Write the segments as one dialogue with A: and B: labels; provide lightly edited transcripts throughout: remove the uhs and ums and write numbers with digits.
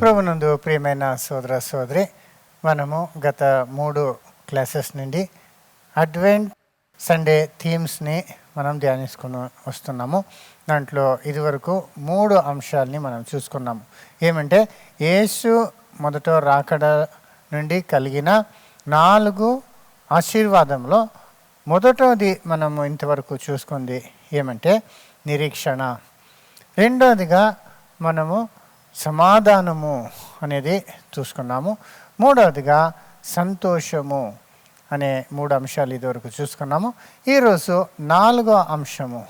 A: ప్రభునందు ప్రియమైన సోదర సోదరి, మనము గత 3 క్లాసెస్ నుండి అడ్వెంట్ సండే థీమ్స్ని మనం ధ్యానించుకుని వస్తున్నాము. దాంట్లో ఇదివరకు 3 అంశాలని మనం చూసుకున్నాము. ఏమంటే యేసు మొదట రాకడ నుండి కలిగిన 4 ఆశీర్వాదంలో మొదటిది మనము ఇంతవరకు చూసుకుంది ఏమంటే నిరీక్షణ. రెండవదిగా మనము సమాధానము అనేది చూసుకున్నాము. మూడవదిగా సంతోషము అనే 3 అంశాలు ఇదివరకు చూసుకున్నాము. ఈరోజు 4వ అంశము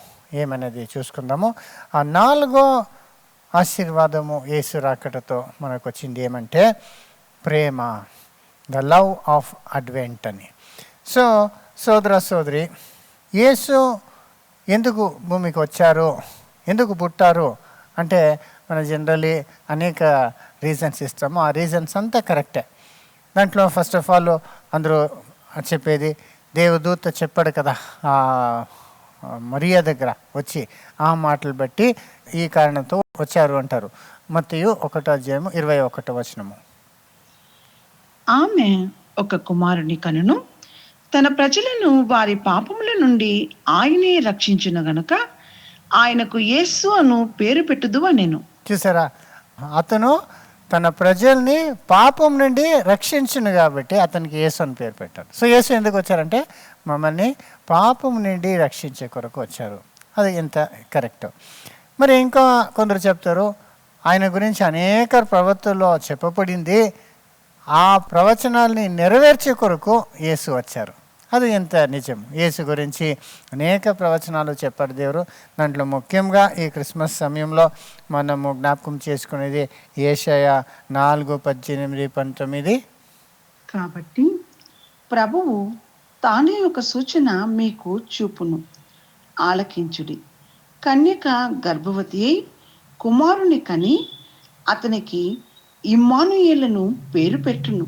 A: ఏమనేది చూసుకుందాము. ఆ 4వ ఆశీర్వాదము యేసు రాకడతో మనకు వచ్చింది ఏమంటే ప్రేమ, ద లవ్ ఆఫ్ అడ్వెంట్ అని. సో సోదర సోదరి, యేసు ఎందుకు భూమికి వచ్చారు, ఎందుకు పుట్టారు అంటే మన జనరలీ అనేక రీజన్స్ ఇస్తాము. ఆ రీజన్స్ అంతా కరెక్టే. దాంట్లో ఫస్ట్ ఆఫ్ ఆల్ అందరూ చెప్పేది దేవదూత చెప్పాడు కదా మరియా దగ్గర వచ్చి, ఆ మాటలు బట్టి ఈ కారణంతో వచ్చారు అంటారు. మత్తయి 1:21.
B: ఆమె ఒక కుమారుని కనును, తన ప్రజలను వారి పాపముల నుండి ఆయనే రక్షించును గనుక ఆయనకు యేసు అను పేరు పెట్టుదు అనెను.
A: చూసారా, అతను తన ప్రజల్ని పాపం నుండి రక్షించును కాబట్టి అతనికి యేసు అని పేరు పెట్టారు. సో యేసు ఎందుకు వచ్చారంటే మమ్మల్ని పాపం నుండి రక్షించే కొరకు వచ్చారు. అది ఎంత కరెక్ట్. మరి ఇంకా కొందరు చెప్తారు ఆయన గురించి అనేక ప్రవక్తల్లో చెప్పబడింది, ఆ ప్రవచనాల్ని నెరవేర్చే కొరకు యేసు వచ్చారు. అది ఎంత నిజం. యేసు గురించి అనేక ప్రవచనాలు చెప్పారు దేవుడు. దాంట్లో ముఖ్యంగా ఈ క్రిస్మస్ సమయంలో మనము జ్ఞాపకం చేసుకునేది యెషయా 4:18-19.
B: కాబట్టి ప్రభువు తానే ఒక సూచన మీకు చూపును, ఆలకించుడి. కన్యక గర్భవతి అయి కుమారుని కని అతనికి ఇమ్మానుయేలును పేరు పెట్టును.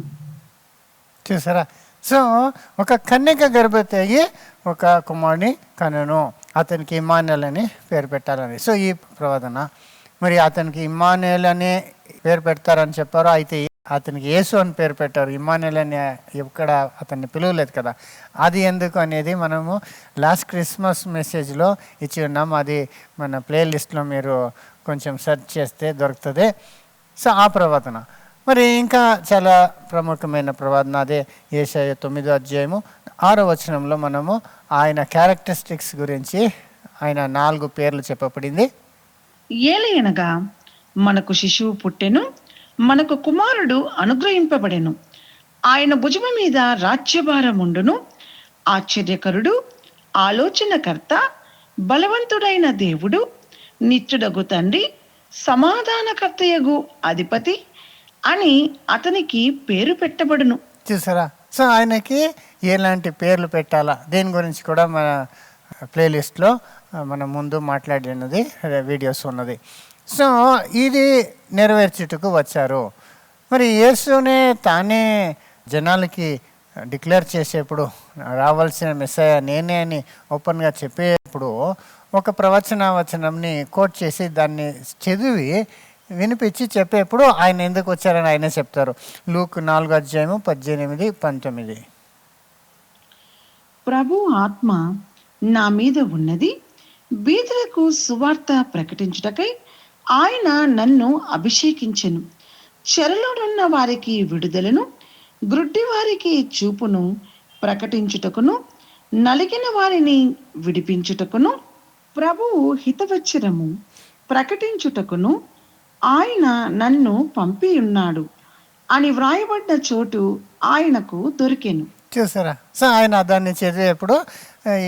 A: చూసారా, సో ఒక కన్యక గర్భవతి అయ్యి ఒక కుమారుని కనును, అతనికి ఇమ్మానుయేల్ అని పేరు పెట్టాలని. సో ఈ ప్రవచన మరి అతనికి ఇమ్మానుయేల్ అని పేరు పెడతారని చెప్పారు. అయితే అతనికి యేసు అని పేరు పెట్టారు. ఇమ్మానుయేల్ అని ఎక్కడ అతన్ని పిలవలేదు కదా. అది ఎందుకు అనేది మనము లాస్ట్ క్రిస్మస్ మెసేజ్లో ఇచ్చి ఉన్నాం. అది మన ప్లేలిస్ట్లో మీరు కొంచెం సెర్చ్ చేస్తే దొరుకుతుంది. సో ఆ ప్రవచన మరి ఇంకా చాలా ప్రముఖమైన ప్రవాదన అదే యెషయా 9:6 మనము ఆయన క్యారెక్టరిస్టిక్స్ గురించి ఆయన 4 పేర్లు చెప్పబడింది.
B: ఏలయనగా మనకు శిశువు పుట్టెను, మనకు కుమారుడు అనుగ్రహింపబడెను, ఆయన భుజము మీద రాజ్యభారముండును. ఆశ్చర్యకరుడు, ఆలోచనకర్త, బలవంతుడైన దేవుడు, నిత్యుడగు తండ్రి, సమాధానకర్తయగు అధిపతి అని అతనికి పేరు పెట్టబడును.
A: చూసారా, సో ఆయనకి ఎలాంటి పేర్లు పెట్టాలా దేని గురించి కూడా మన ప్లేలిస్ట్లో మనం ముందు మాట్లాడినది వీడియోస్ ఉన్నది. సో ఇది నెరవేర్చుటకు వచ్చారు. మరి యేసునే తానే జనాలకి డిక్లేర్ చేసేప్పుడు రావాల్సిన మెస్సయ్య నేనే అని ఓపెన్గా చెప్పేప్పుడు ఒక వచనంని కోట్ చేసి దాన్ని చదివి వినిపించి చెప్పేప్పుడు ఆయన ఎందుకు వచ్చారని ఆయనే చెప్తారు. లూక్ 4:18-19.
B: ప్రభు ఆత్మ నా మీద ఉన్నది, బీదలకు సువార్త ప్రకటించుటకై ఆయన నన్ను అభిషేకించెను, చెరలోనున్న వారికి విడుదలను, గ్రుడ్డి వారికి చూపును ప్రకటించుటకును, నలిగిన వారిని విడిపించుటకును, ప్రభువు హితవచ్చరము ప్రకటించుటకును ఆయన నన్ను పంపి ఉన్నాడు అని వ్రాయబడ్డ చోటు ఆయనకు దొరికెను.
A: చూసారా, సో ఆయన దాన్ని చదివేప్పుడు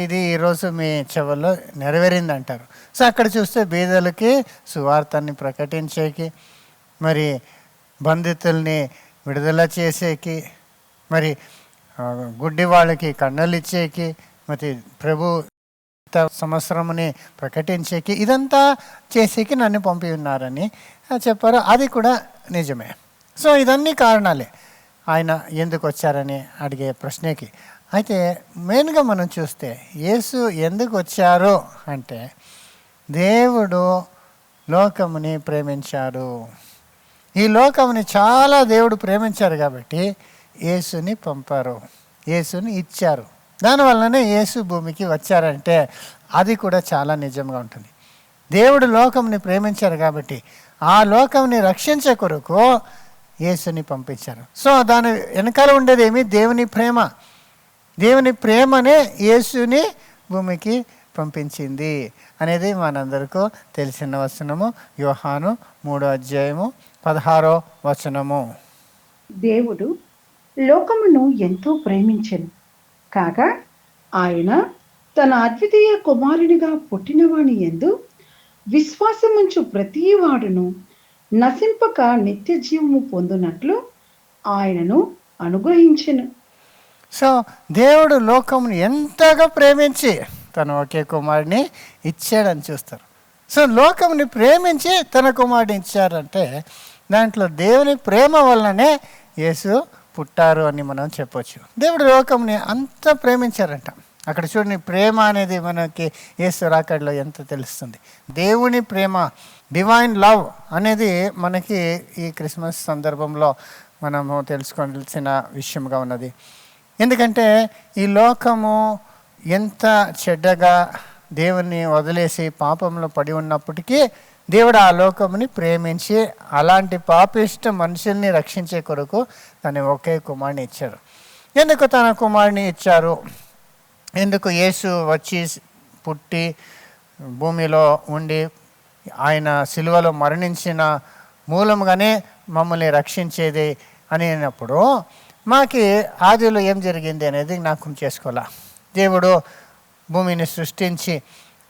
A: ఇది ఈరోజు మీ చెవుల్లో నెరవేరింది అంటారు. సో అక్కడ చూస్తే బీదలకి సువార్తని ప్రకటించేకి, మరి బంధితుల్ని విడుదల చేసేకి, మరి గుడ్డి వాళ్ళకి కన్నులు ఇచ్చేకి, మరి ప్రభు సంవత్సరముని ప్రకటించేకి, ఇదంతా చేసేకి నన్ను పంపి ఉన్నారని చెప్పారు. అది కూడా నిజమే. సో ఇదన్నీ కారణాలే ఆయన ఎందుకు వచ్చారని అడిగే ప్రశ్నకి. అయితే మెయిన్గా మనం చూస్తే యేసు ఎందుకు వచ్చారు అంటే దేవుడు లోకముని ప్రేమించారు. ఈ లోకంని చాలా దేవుడు ప్రేమించారు కాబట్టి యేసుని పంపారు, యేసుని ఇచ్చారు. దానివల్లనే యేసు భూమికి వచ్చారంటే అది కూడా చాలా నిజంగా ఉంటుంది. దేవుడు లోకంని ప్రేమించారు కాబట్టి ఆ లోకంని రక్షించే కొరకు యేసుని పంపించారు. సో దాని వెనకాల ఉండేది ఏమి? దేవుని ప్రేమ. దేవుని ప్రేమనే యేసుని భూమికి పంపించింది అనేది మనందరికీ తెలిసిన వచనము. యోహాను 3:16.
B: దేవుడు లోకమును ఎంతో ప్రేమించెను కాగా ఆయన తన అద్వితీయ కుమారునిగా పుట్టినవాని యందు విశ్వాసముంచు ప్రతి వాడును నశింపక నిత్య జీవము పొందునట్లు ఆయనను అనుగ్రహించెను.
A: సో దేవుడు లోకమును ఎంతగా ప్రేమించి తన ఒకే కుమారుని ఇచ్చాడని చూస్తారు. సో లోకముని ప్రేమించి తన కుమారుని ఇచ్చారంటే దాంట్లో దేవుని ప్రేమ వల్లనే యేసు పుట్టారు అని మనం చెప్పొచ్చు. దేవుడు లోకంని అంత ప్రేమించారంట. అక్కడ చూడండి, ప్రేమ అనేది మనకి యేసు రాకడలో ఎంత తెలుస్తుంది. దేవుని ప్రేమ, డివైన్ లవ్ అనేది మనకి ఈ క్రిస్మస్ సందర్భంలో మనము తెలుసుకోవాల్సిన విషయంగా ఉన్నది. ఎందుకంటే ఈ లోకము ఎంత చెడ్డగా దేవుని వదిలేసి పాపంలో పడి ఉన్నప్పటికీ దేవుడు ఆ లోకముని ప్రేమించి అలాంటి పాపిష్ట మనుషుల్ని రక్షించే కొరకు తన ఒకే కుమారుని ఇచ్చారు. ఎందుకు తన కుమారుని ఇచ్చారు? ఎందుకు యేసు వచ్చి పుట్టి భూమిలో ఉండి ఆయన సిలువలో మరణించిన మూలంగానే మమ్మల్ని రక్షించేది అనేటప్పుడు మాకి ఆదిలో ఏం జరిగింది అనేది జ్ఞాపకం చేసుకోవాలా. దేవుడు భూమిని సృష్టించి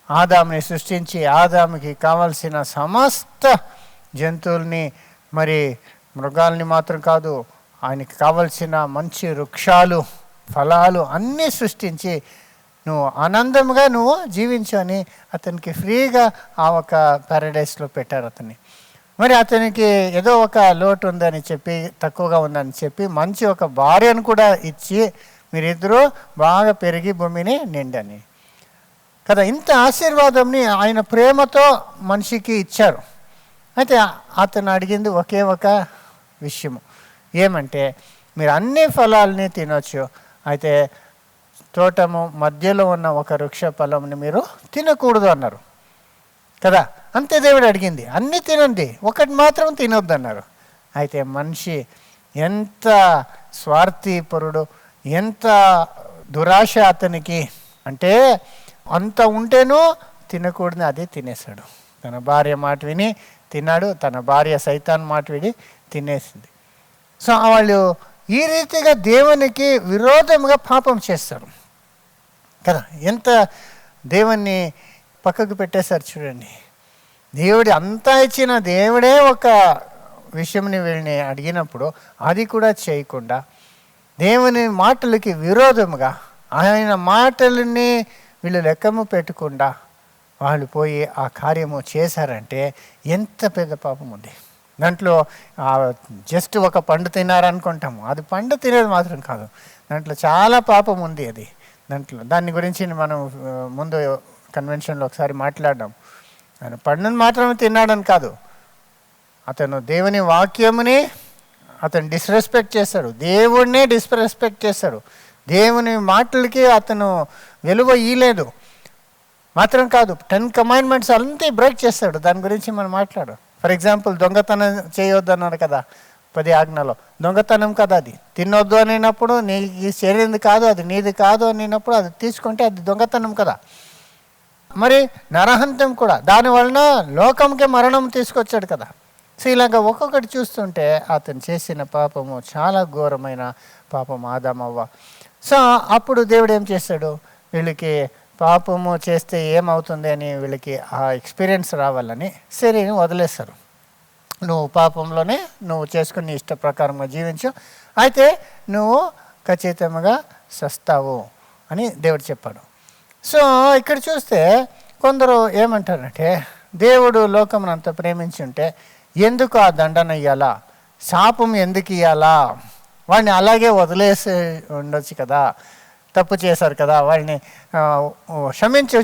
A: ఆదాముని సృష్టించి ఆదాముకి కావాల్సిన సమస్త జంతువుల్ని, మరి మృగాల్ని మాత్రం కాదు, ఆయనకి కావలసిన మంచి వృక్షాలు, ఫలాలు అన్నీ సృష్టించి నువ్వు ఆనందంగా నువ్వు జీవించు అని అతనికి ఫ్రీగా ఆ ఒక ప్యారడైస్లో పెట్టారు అతన్ని. మరి అతనికి ఏదో ఒక లోటు ఉందని చెప్పి, తక్కువగా ఉందని చెప్పి మంచి ఒక భార్యను కూడా ఇచ్చి మీరిద్దరూ బాగా పెరిగి భూమిని నిండని కదా. ఇంత ఆశీర్వాదంని ఆయన ప్రేమతో మనిషికి ఇచ్చారు. అయితే అతను అడిగింది ఒకే ఒక విషయము, ఏమంటే మీరు అన్ని ఫలాలని తినొచ్చు, అయితే తోటము మధ్యలో ఉన్న ఒక వృక్ష ఫలంని మీరు తినకూడదు అన్నారు కదా. అంతే దేవుడు అడిగింది, అన్నీ తినండి, ఒకటి మాత్రం తినొద్దు అన్నారు. అయితే మనిషి ఎంత స్వార్థీపరుడు, ఎంత దురాశ అతనికి అంటే అంత ఉంటేనూ తినకూడదు అది తినేశాడు. తన భార్య మాట విని తిన్నాడు, తన భార్య సైతాన్ మాట విని తినేసింది. సో వాళ్ళు ఈ రీతిగా దేవునికి విరోధంగా పాపం చేస్తారు కదా. ఎంత దేవుణ్ణి పక్కకు పెట్టేశారు చూడండి. దేవుడి అంతా ఇచ్చిన దేవుడే ఒక విషయంని వీళ్ళని అడిగినప్పుడు అది కూడా చేయకుండా దేవుని మాటలకి విరోధముగా ఆయన మాటలని వీళ్ళు లెక్కము పెట్టకుండా వాళ్ళు పోయి ఆ కార్యము చేశారంటే ఎంత పెద్ద పాపం ఉంది దాంట్లో. జస్ట్ ఒక పండు తిన్నారనుకుంటాము, అది పండు తినేది మాత్రం కాదు, దాంట్లో చాలా పాపం ఉంది అది దాంట్లో. దాని గురించి మనం ముందు కన్వెన్షన్లో ఒకసారి మాట్లాడడం. ఆయన పండును మాత్రమే తిన్నాడని కాదు, అతను దేవుని వాక్యముని అతను డిస్రెస్పెక్ట్ చేశాడు, దేవుడినే డిస్రెస్పెక్ట్ చేశాడు, దేవుని మాటలకి అతను విలువ ఇయ్యలేదు. మాత్రం కాదు, 10 కమాండ్మెంట్స్ అంతే బ్రేక్ చేస్తాడు. దాని గురించి మనం మాట్లాడు. ఫర్ ఎగ్జాంపుల్, దొంగతనం చేయొద్దు అన్నారు కదా 10 ఆజ్ఞలో. దొంగతనం కదా, అది తినొద్దు అనేటప్పుడు నీకు చేరింది కాదు, అది నీది కాదు అనేటప్పుడు అది తీసుకుంటే అది దొంగతనం కదా. మరి నరహంతం కూడా దానివలన లోకంకే మరణం తీసుకొచ్చాడు కదా. సో ఇలాగ ఒక్కొక్కటి చూస్తుంటే అతను చేసిన పాపము చాలా ఘోరమైన పాపం ఆదామవ్వ. సో అప్పుడు దేవుడు ఏం చేస్తాడు, వీళ్ళకి పాపము చేస్తే ఏమవుతుంది అని వీళ్ళకి ఆ ఎక్స్పీరియన్స్ రావాలని సరేని వదిలేస్తారు. నువ్వు పాపంలోనే నువ్వు చేసుకుని ఇష్ట ప్రకారంగా జీవించు, అయితే నువ్వు ఖచ్చితంగా సస్తావు అని దేవుడు చెప్పాడు. సో ఇక్కడ చూస్తే కొందరు ఏమంటారంటే, దేవుడు లోకమును అంత ప్రేమించి ఉంటే ఎందుకు ఆ దండన ఇవ్వాలా, శాపం ఎందుకు ఇవ్వాలా, వాడిని అలాగే వదిలేసి ఉండొచ్చు కదా, తప్పు చేశారు కదా, వాళ్ళని క్షమించి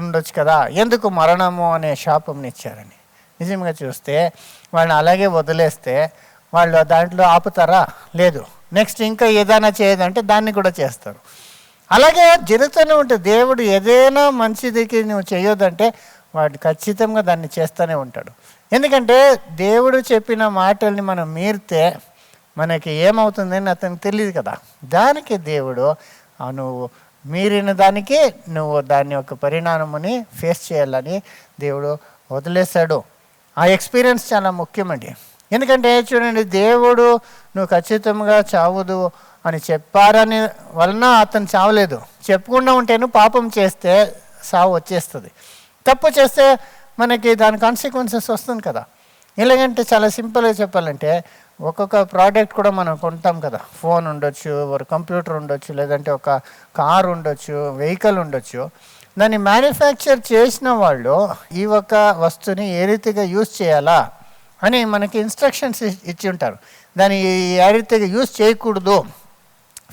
A: ఉండొచ్చు కదా, ఎందుకు మరణము అనే శాపంని ఇచ్చారని. నిజంగా చూస్తే వాళ్ళని అలాగే వదిలేస్తే వాళ్ళు దాంట్లో ఆపుతారా? లేదు. నెక్స్ట్ ఇంకా ఏదైనా చేయదంటే దాన్ని కూడా చేస్తారు. అలాగే జరుగుతూనే ఉంటుంది. దేవుడు ఏదైనా మంచిదికి నువ్వు చేయొద్దంటే వాడు ఖచ్చితంగా దాన్ని చేస్తూనే ఉంటాడు. ఎందుకంటే దేవుడు చెప్పిన మాటల్ని మనం మీరితే మనకి ఏమవుతుందని అతనికి తెలియదు కదా. దానికి దేవుడు నువ్వు మీరిన దానికి నువ్వు దాని యొక్క పరిణామముని ఫేస్ చేయాలని దేవుడు వదిలేశాడు. ఆ ఎక్స్పీరియన్స్ చాలా ముఖ్యమండి. ఎందుకంటే చూడండి, దేవుడు నువ్వు ఖచ్చితంగా చావదు అని చెప్పారని వలన అతను చావలేదు. చెప్పకుండా ఉంటేను పాపం చేస్తే సావు వచ్చేస్తుంది. తప్పు చేస్తే మనకి దాని కాన్సిక్వెన్సెస్ వస్తుంది కదా. ఎలాగంటే చాలా సింపుల్గా చెప్పాలంటే ఒక్కొక్క ప్రోడక్ట్ కూడా మనం కొంటాం కదా. ఫోన్ ఉండొచ్చు, ఒక కంప్యూటర్ ఉండొచ్చు, లేదంటే ఒక కార్ ఉండొచ్చు, వెహికల్ ఉండొచ్చు. దాన్ని మ్యానుఫ్యాక్చర్ చేసిన వాళ్ళు ఈ ఒక వస్తువుని ఏ రీతిగా యూజ్ చేయాలా అని మనకి ఇన్స్ట్రక్షన్స్ ఇచ్చి ఉంటారు. దాన్ని ఏ రీతిగా యూజ్ చేయకూడదు.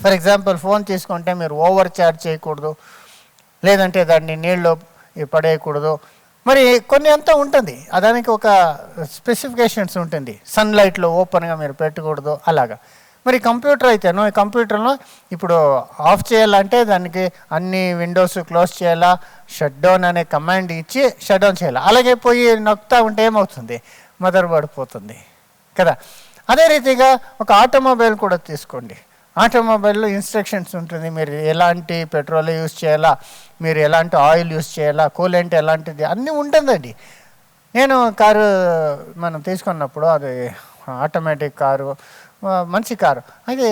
A: ఫర్ ఎగ్జాంపుల్ ఫోన్ తీసుకుంటే మీరు ఓవర్ ఛార్జ్ చేయకూడదు, లేదంటే దాన్ని నీళ్ళు పడేయకూడదు. మరి కొన్ని అంతా ఉంటుంది, దానికి ఒక స్పెసిఫికేషన్స్ ఉంటుంది. సన్లైట్లో ఓపెన్గా మీరు పెట్టకూడదు అలాగా. మరి కంప్యూటర్ అయితేనో ఈ కంప్యూటర్లో ఇప్పుడు ఆఫ్ చేయాలంటే దానికి అన్ని విండోస్ క్లోజ్ చేయాలా, షట్ డౌన్ అనే కమాండ్ ఇచ్చి షట్ డౌన్ చేయాలి. అలాగే పోయి నొక్కుతా ఉంటే ఏమవుతుంది? మదర్ పడిపోతుంది కదా. అదే రీతిగా ఒక ఆటోమొబైల్ కూడా తీసుకోండి. ఆటోమొబైల్లో ఇన్స్ట్రక్షన్స్ ఉంటుంది. మీరు ఎలాంటి పెట్రోల్ యూజ్ చేయాలా, మీరు ఎలాంటి ఆయిల్ యూజ్ చేయాలా, కూలెంట్ ఎలాంటిది అన్నీ ఉంటుందండి. నేను కారు మనం తీసుకున్నప్పుడు అది ఆటోమేటిక్ కారు, మంచి కారు. అయితే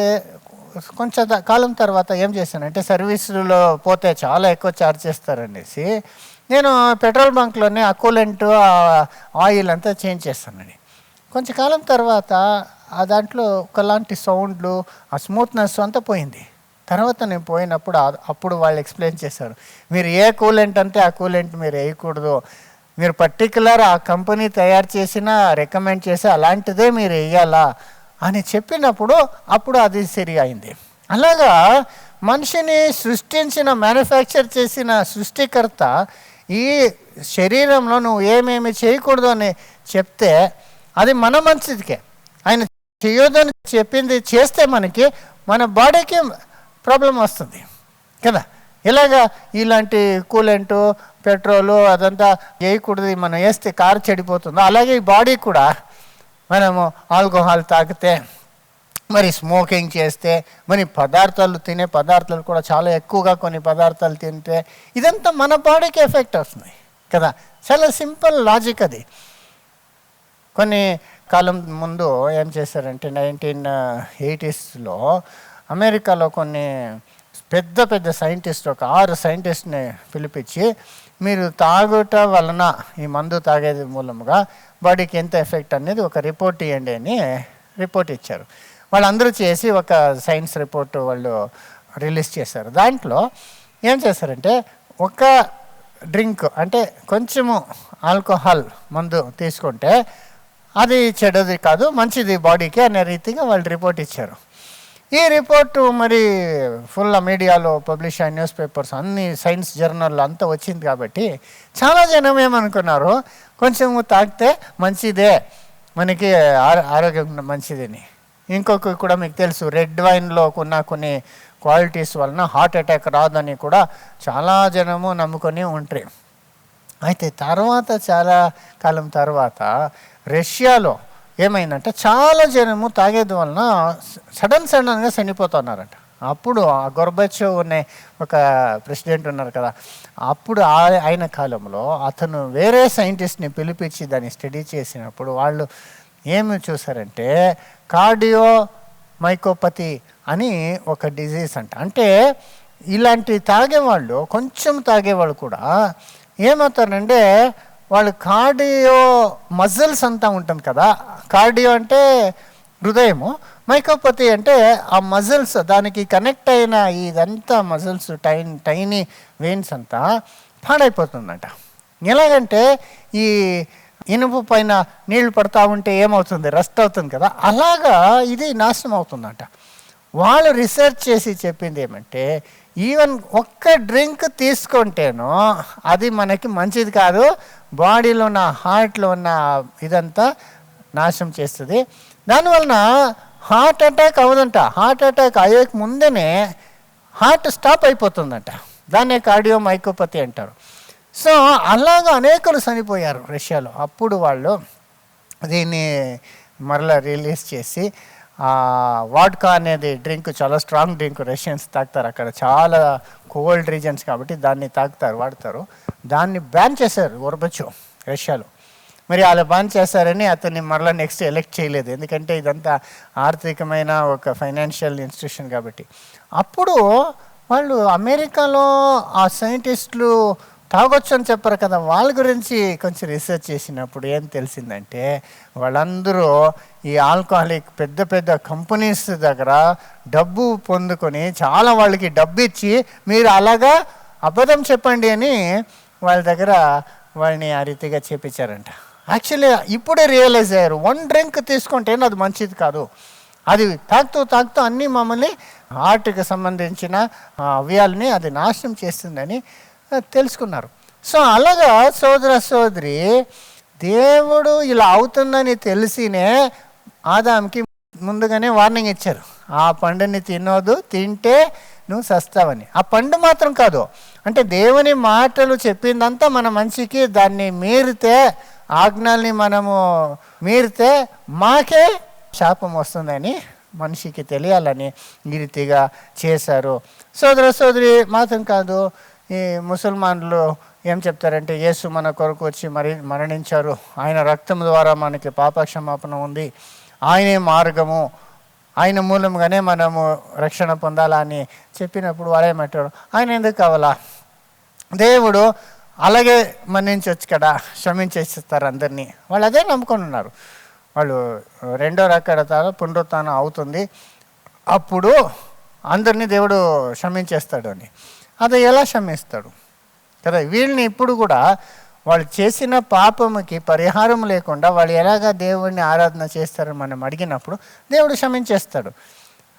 A: కొంచెం కాలం తర్వాత ఏం చేశానంటే సర్వీసులో పోతే చాలా ఎక్కువ ఛార్జ్ చేస్తారనేసి నేను పెట్రోల్ బంక్లోనే ఆ కూలెంట్ ఆయిల్ అంతా చేంజ్ చేస్తానండి. కొంచెం కాలం తర్వాత దాంట్లో ఒకలాంటి సౌండ్లు, ఆ స్మూత్నెస్ అంతా పోయింది. తర్వాత నేను పోయినప్పుడు అప్పుడు వాళ్ళు ఎక్స్ప్లెయిన్ చేశారు, మీరు ఏ కూలెంట్ అంటే ఆ కూలెంట్ మీరు వేయకూడదు, మీరు పర్టికులర్ ఆ కంపెనీ తయారు చేసిన రికమెండ్ చేసి అలాంటిదే మీరు వేయాలా అని చెప్పినప్పుడు అప్పుడు అది సరి అయింది. అలాగా మనిషిని సృష్టించిన, మ్యానుఫ్యాక్చర్ చేసిన సృష్టికర్త ఈ శరీరంలో నువ్వు ఏమేమి చేయకూడదు అని చెప్తే అది మన మంచిదికే. ఆయన చేయొద్దని చెప్పింది చేస్తే మనకి మన బాడీకి ప్రాబ్లం వస్తుంది కదా. ఇలాగా ఇలాంటి కూలెంటు, పెట్రోలు అదంతా వేయకూడదు, మనం వేస్తే కారు చెడిపోతుందో అలాగే ఈ బాడీ కూడా మనము ఆల్కహాల్ తాగితే, మరి స్మోకింగ్ చేస్తే, మరి పదార్థాలు తినే పదార్థాలు కూడా చాలా ఎక్కువగా కొన్ని పదార్థాలు తింటే ఇదంతా మన బాడీకి ఎఫెక్ట్ వస్తుంది కదా. చాలా సింపుల్ లాజిక్ అది. కొన్ని కాలం ముందు ఏం చేశారంటే 1980sలో అమెరికాలో కొన్ని పెద్ద పెద్ద సైంటిస్ట్, ఒక 6 సైంటిస్ట్ని పిలిపించి మీరు తాగుట వలన, ఈ మందు తాగేది మూలముగా బాడీకి ఎంత ఎఫెక్ట్ అనేది ఒక రిపోర్ట్ ఇవ్వండి అని రిపోర్ట్ ఇచ్చారు. వాళ్ళందరూ చేసి ఒక సైన్స్ రిపోర్ట్ వాళ్ళు రిలీజ్ చేశారు. దాంట్లో ఏం చేశారంటే ఒక డ్రింక్ అంటే కొంచెము ఆల్కహాల్ మందు తీసుకుంటే అది చెడ్డది కాదు, మంచిది బాడీకి అనే రీతిగా వాళ్ళు రిపోర్ట్ ఇచ్చారు. ఈ రిపోర్టు మరి ఫుల్ మీడియాలో పబ్లిష్ అయిన న్యూస్ పేపర్స్ అన్ని సైన్స్ జర్నల్లో అంతా వచ్చింది కాబట్టి చాలా జనం ఏమనుకున్నారు, కొంచెం తాగితే మంచిదే, మనకి ఆరోగ్యం మంచిదని. ఇంకొక కూడా మీకు తెలుసు, రెడ్ వైన్లో ఉన్న కొన్ని క్వాలిటీస్ వలన హార్ట్ అటాక్ రాదని కూడా చాలా జనము నమ్ముకొని ఉంటారు. అయితే తర్వాత చాలా కాలం తర్వాత రష్యాలో ఏమైందంటే చాలా జనము తాగేది వలన సడన్గా చనిపోతున్నారంట. అప్పుడు ఆ గొర్బచోవ్ అనే ఒక ప్రెసిడెంట్ ఉన్నారు కదా, అప్పుడు ఆయన కాలంలో అతను వేరే సైంటిస్ట్ని పిలిపించి దాన్ని స్టడీ చేసినప్పుడు వాళ్ళు ఏమి చూసారంటే కార్డియో మైకోపతి అని ఒక డిజీజ్ అంట. అంటే ఇలాంటి తాగేవాళ్ళు, కొంచెం తాగేవాళ్ళు కూడా ఏమవుతారంటే వాళ్ళు కార్డియో మజిల్స్ అంతా ఉంటుంది కదా, కార్డియో అంటే హృదయము, మైకోపతి అంటే ఆ మజిల్స్, దానికి కనెక్ట్ అయిన ఇదంతా మజిల్స్ టైనీ వెయిన్స్ అంతా పాడైపోతుందంట. ఎలాగంటే ఈ ఇనుపు పైన నీళ్లు పడతా ఉంటే ఏమవుతుంది, రస్ట్ అవుతుంది కదా, అలాగా ఇది నాశనం అవుతుందంట. వాళ్ళు రీసెర్చ్ చేసి చెప్పింది ఏమంటే ఈవెన్ ఒక్క డ్రింక్ తీసుకుంటేనో అది మనకి మంచిది కాదు, బాడీలో ఉన్న హార్ట్లో ఉన్న ఇదంతా నాశనం చేస్తుంది. దానివలన హార్ట్ అటాక్ అవ్వదంట. హార్ట్ అటాక్ అయ్యేక ముందేనే హార్ట్ స్టాప్ అయిపోతుందంట. దాన్నే కార్డియోమైకోపతి అంటారు. సో అలాగా అనేకులు చనిపోయారు రష్యాలో. అప్పుడు వాళ్ళు దీన్ని మరలా రిలీజ్ చేసి వాడ్కా అనేది డ్రింక్ చాలా స్ట్రాంగ్ డ్రింక్ రష్యన్స్ తాగుతారు. అక్కడ చాలా కోల్డ్ రీజన్స్ కాబట్టి దాన్ని వాడతారు. దాన్ని బ్యాన్ చేశారు గోర్బచోవ్ రష్యాలో. మరి అలా బ్యాన్ చేశారని అతన్ని మరలా నెక్స్ట్ ఎలక్ట్ చేయలేదు, ఎందుకంటే ఇదంతా ఆర్థికమైన ఒక ఫైనాన్షియల్ ఇన్స్టిట్యూషన్ కాబట్టి. అప్పుడు వాళ్ళు అమెరికాలో ఆ సైంటిస్టులు తాగొచ్చు అని చెప్పారు కదా, వాళ్ళ గురించి కొంచెం రీసెర్చ్ చేసినప్పుడు ఏం తెలిసిందంటే వాళ్ళందరూ ఈ ఆల్కహాలిక్ పెద్ద పెద్ద కంపెనీస్ దగ్గర డబ్బు పొందుకొని చాలా వాళ్ళకి డబ్బు ఇచ్చి మీరు అలాగా అబద్ధం చెప్పండి అని వాళ్ళ దగ్గర వాళ్ళని ఆ రీతిగా చేపించారంట. యాక్చువల్లీ ఇప్పుడే రియలైజ్ అయ్యారు, 1 డ్రింక్ తీసుకుంటే అది మంచిది కాదు, అది తాగుతూ అన్నీ మమ్మల్ని హార్ట్కి సంబంధించిన అవయాల్ని అది నాశనం చేస్తుందని తెలుసుకున్నారు. సో అలాగా సోదర సోదరి, దేవుడు ఇలా అవుతుందని తెలిసినే ఆదాంకి ముందుగానే వార్నింగ్ ఇచ్చారు, ఆ పండుని తినొద్దు, తింటే నువ్వు సస్తావని. ఆ పండు మాత్రం కాదు, అంటే దేవుని మాటలు చెప్పిందంతా మన మంచికి, దాన్ని మీరితే ఆజ్ఞల్ని మనము మీరితే మాకే శాపం వస్తుందని మనిషికి తెలియాలని ఈ రీతిగా చేశారు. సోదర సోదరి మాత్రం కాదు, ఈ ముసల్మాన్లు ఏం చెప్తారంటే యేసు మన కొరకు వచ్చి మరణించారు, ఆయన రక్తం ద్వారా మనకి పాపక్షమాపణ ఉంది, ఆయనే మార్గము, ఆయన మూలంగానే మనము రక్షణ పొందాలని చెప్పినప్పుడు వాళ్ళేమంటారు, ఆయన ఎందుకు కావాలా, దేవుడు అలాగే మన్నించవచ్చు కదా, క్షమించేస్తారు అందరినీ. వాళ్ళు అదే నమ్ముకొని ఉన్నారు. వాళ్ళు రెండో రకడతారు పునరుత్థానం అవుతుంది, అప్పుడు అందరినీ దేవుడు క్షమించేస్తాడు అని. అది ఎలా క్షమిస్తాడు కదా. వీళ్ళని ఇప్పుడు కూడా వాళ్ళు చేసిన పాపముకి పరిహారం లేకుండా వాళ్ళు ఎలాగా దేవుడిని ఆరాధన చేస్తారని మనం అడిగినప్పుడు దేవుడు క్షమించేస్తాడు.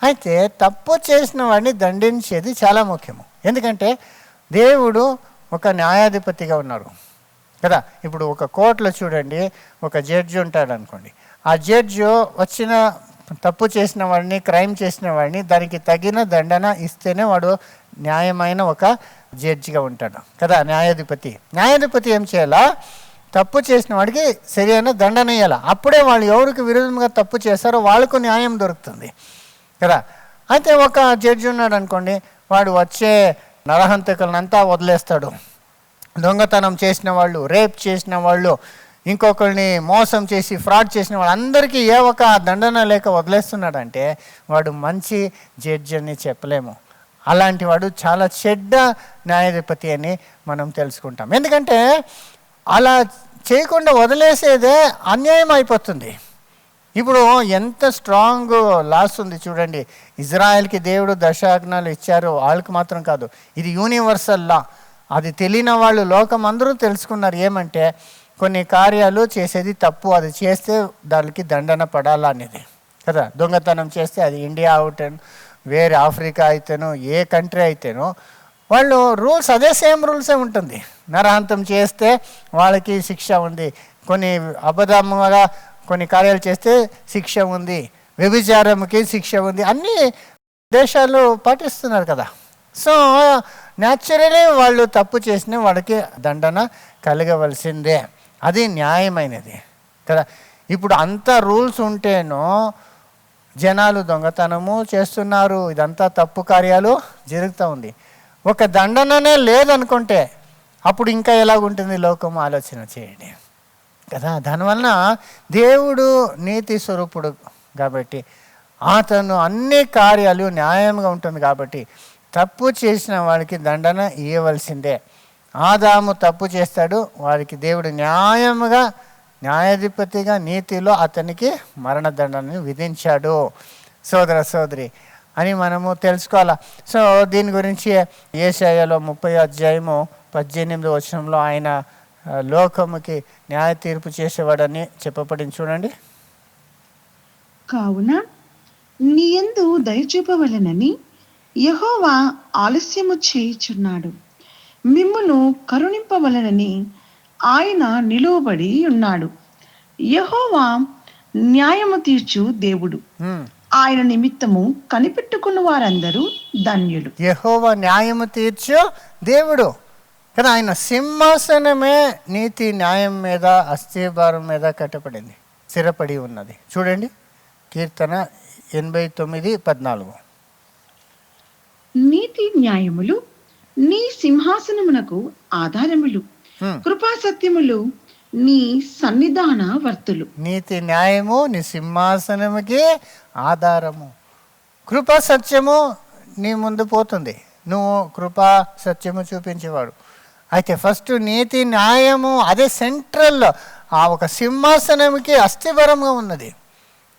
A: అయితే తప్పు చేసిన వాడిని దండించేది చాలా ముఖ్యము, ఎందుకంటే దేవుడు ఒక న్యాయాధిపతిగా ఉన్నారు కదా. ఇప్పుడు ఒక కోర్టులో చూడండి, ఒక జడ్జి ఉంటాడు అనుకోండి, ఆ జడ్జి వచ్చిన తప్పు చేసిన వాడిని, క్రైమ్ చేసిన వాడిని దానికి తగిన దండన ఇస్తేనే వాడు న్యాయమైన ఒక జడ్జిగా ఉంటాడు కదా. న్యాయాధిపతి ఏం చేయాలా, తప్పు చేసిన వాడికి సరైన దండన ఇవ్వాలా, అప్పుడే వాళ్ళు ఎవరికి విరుద్ధంగా తప్పు చేస్తారో వాళ్ళకు న్యాయం దొరుకుతుంది కదా. అయితే ఒక జడ్జి ఉన్నాడు అనుకోండి, వాడు వచ్చే నరహంతకులనంతా వదిలేస్తాడు, దొంగతనం చేసిన వాళ్ళు, రేప్ చేసిన వాళ్ళు, ఇంకొకరిని మోసం చేసి ఫ్రాడ్ చేసిన వాళ్ళందరికీ ఏ ఒక దండన లేక వదిలేస్తున్నాడంటే వాడు మంచి జడ్జి అని చెప్పలేము. అలాంటి వాడు చాలా చెడ్డ న్యాయాధిపతి అని మనం తెలుసుకుంటాం. ఎందుకంటే అలా చేయకుండా వదిలేసేదే అన్యాయం అయిపోతుంది. ఇప్పుడు ఎంత స్ట్రాంగ్ లాస్ ఉంది చూడండి, ఇజ్రాయెల్కి దేవుడు 10 ఆజ్ఞలు ఇచ్చారు, వాళ్ళకి మాత్రం కాదు, ఇది యూనివర్సల్ లా. అది తెలియని వాళ్ళు లోకం అందరూ తెలుసుకున్నారు, ఏమంటే కొన్ని కార్యాలు చేసేది తప్పు, అది చేస్తే దానికి దండన పడాలా అనేది కదా. దొంగతనం చేస్తే అది ఇండియా అవుతాను, వేరే ఆఫ్రికా అయితేనో ఏ కంట్రీ అయితేనో వాళ్ళు రూల్స్ అదే సేమ్ రూల్సే ఉంటుంది. నరహంతం చేస్తే వాళ్ళకి శిక్ష ఉంది, కొన్ని అబద్ధంగా కొన్ని కార్యాలు చేస్తే శిక్ష ఉంది, వ్యభిచారంకి శిక్ష ఉంది, అన్ని దేశాలు పాటిస్తున్నారు కదా. సో న్యాచురలీ వాళ్ళు తప్పు చేసిన వాళ్ళకి దండన కలగవలసిందే, అది న్యాయమైనది కదా. ఇప్పుడు అంత రూల్స్ ఉంటేనో జనాలు దొంగతనము చేస్తున్నారు, ఇదంతా తప్పు కార్యాలు జరుగుతూ ఉంది. ఒక దండననే లేదనుకుంటే అప్పుడు ఇంకా ఎలాగుంటుంది లోకం, ఆలోచన చేయండి కదా. దానివలన దేవుడు నీతి స్వరూపుడు కాబట్టి అతను అన్ని కార్యాలు న్యాయంగా ఉంటుంది కాబట్టి తప్పు చేసిన వాడికి దండన ఇవ్వవలసిందే. ఆదాము తప్పు చేస్తాడు, వాడికి దేవుడు న్యాయముగా న్యాయాధిపతిగా నీతిలో అతనికి మరణదండనని విధించాడు సోదర సోదరి అని మనము తెలుసుకోవాలా. సో దీని గురించి యేషయాలో 30:18 ఆయన లోకముకి న్యాయ తీర్పు చేసేవాడని చెప్పబడింది చూడండి.
B: కావున నీ యందు దయచూపవలెనని యెహోవా ఆలస్యము చేయుచున్నాడు, మిమ్మును కరుణింపవలెనని ఆయన నిలువబడి ఉన్నాడు. యెహోవా న్యాయము తీర్చు దేవుడు. ఆయన నిమిత్తము కనిపెట్టుకున్న వారందరూ ధన్యులు.
A: యెహోవా న్యాయము తీర్చు దేవుడు కదా. ఆయన సింహాసనమే నీతి న్యాయం మీద అస్థిభారం మీద కట్టబడింది, స్థిరపడి ఉన్నది. చూడండి కీర్తన 89:14.
B: నీతి న్యాయములు నీ సింహాసనమునకు ఆధారములు, కృపా సత్యములు నీ సన్నిధాన వర్తులు.
A: నీతి న్యాయము నీ సింహాసనముకి ఆధారము, కృపా సత్యము నీ ముందు పోతుంది, నువ్వు కృపా సత్యము చూపించేవాడు. అయితే ఫస్ట్ నీతి న్యాయము అదే సెంట్రల్లో ఆ ఒక సింహాసనంకి అస్థివరంగా ఉన్నది.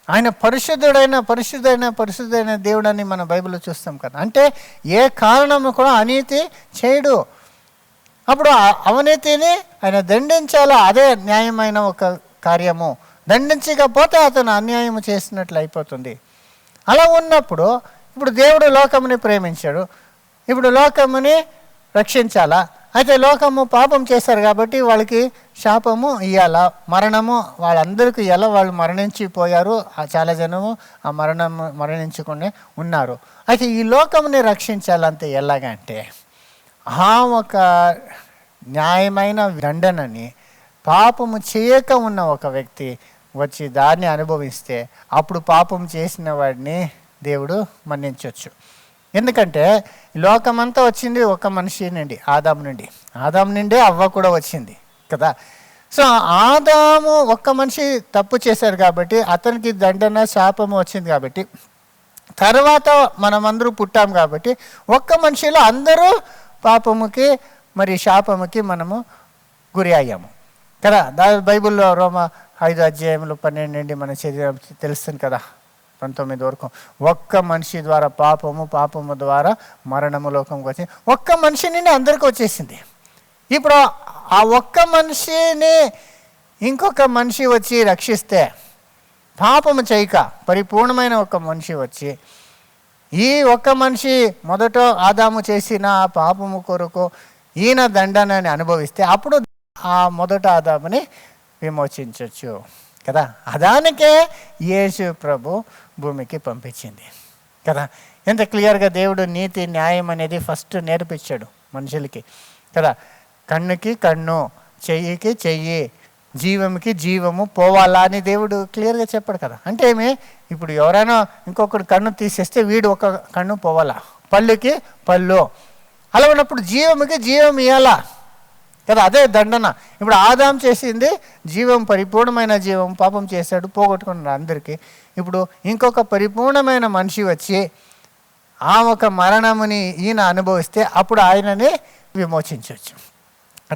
A: ఆయన పరిశుద్ధైన దేవుడని మన బైబిల్లో చూస్తాం కదా. అంటే ఏ కారణము కూడా అనీతి చేయడు. అప్పుడు అవినీతిని ఆయన దండించాలా, అదే న్యాయమైన ఒక కార్యము. దండించకపోతే అతను అన్యాయం చేసినట్లు అయిపోతుంది. అలా ఉన్నప్పుడు ఇప్పుడు దేవుడు లోకముని ప్రేమించాడు, ఇప్పుడు లోకముని రక్షించాలా. అయితే లోకము పాపం చేశారు కాబట్టి వాళ్ళకి శాపము ఇవ్వాలా, మరణము వాళ్ళందరికీ ఇవ్వాలా. వాళ్ళు మరణించిపోయారు, చాలా జనము ఆ మరణించుకునే ఉన్నారు. అయితే ఈ లోకముని రక్షించాలంటే ఎలాగంటే ఒక న్యాయమైన దండనని పాపము చేయక ఉన్న ఒక వ్యక్తి వచ్చి దాన్ని అనుభవిస్తే అప్పుడు పాపం చేసిన వాడిని దేవుడు మన్నించవచ్చు. ఎందుకంటే లోకమంతా వచ్చింది ఒక మనిషి నుండి, ఆదాము నుండి అవ్వ కూడా వచ్చింది కదా. సో ఆదాము ఒక్క మనిషి తప్పు చేశారు కాబట్టి అతనికి దండన శాపము వచ్చింది. కాబట్టి తర్వాత మనమందరూ పుట్టాం కాబట్టి ఒక్క మనిషిలో అందరూ పాపముకి మరి శాపముకి మనము గురి అయ్యాము కదా. బైబిల్లో రోమా 5:12 నుండి మన చదివి తెలుస్తుంది కదా, 19 వరకు. ఒక్క మనిషి ద్వారా పాపము ద్వారా మరణము లోకంకి వచ్చింది. ఒక్క మనిషి నుండి అందరికీ వచ్చేసింది. ఇప్పుడు ఆ ఒక్క మనిషిని ఇంకొక మనిషి వచ్చి రక్షిస్తే, పాపము చేయక పరిపూర్ణమైన ఒక మనిషి వచ్చి ఈ ఒక్క మనిషి మొదట ఆదాము చేసిన ఆ పాపము కొరకు ఈయన దండనని అనుభవిస్తే అప్పుడు ఆ మొదట ఆదాముని విమోచించవచ్చు కదా. అదానికే యేసు ప్రభు భూమికి పంపించింది కదా. ఎంత క్లియర్గా దేవుడు నీతి న్యాయం అనేది ఫస్ట్ నేర్పించాడు మనుషులకి కదా. కన్నుకి కన్ను, చెయ్యికి చెయ్యి, జీవంకి జీవము పోవాలా అని దేవుడు క్లియర్గా చెప్పాడు కదా. అంటే ఏమి, ఇప్పుడు ఎవరైనా ఇంకొకటి కన్ను తీసేస్తే వీడు ఒక కన్ను పోవాలా, పళ్ళుకి పళ్ళు. అలా ఉన్నప్పుడు జీవముకి జీవం ఇవ్వాలా కదా. అదే దండన. ఇప్పుడు ఆదాం చేసింది జీవం, పరిపూర్ణమైన జీవం. పాపం చేశాడు, పోగొట్టుకున్నాడు అందరికీ. ఇప్పుడు ఇంకొక పరిపూర్ణమైన మనిషి వచ్చి ఆ ఒక మరణముని ఈయన అనుభవిస్తే అప్పుడు ఆయనని విమోచించవచ్చు,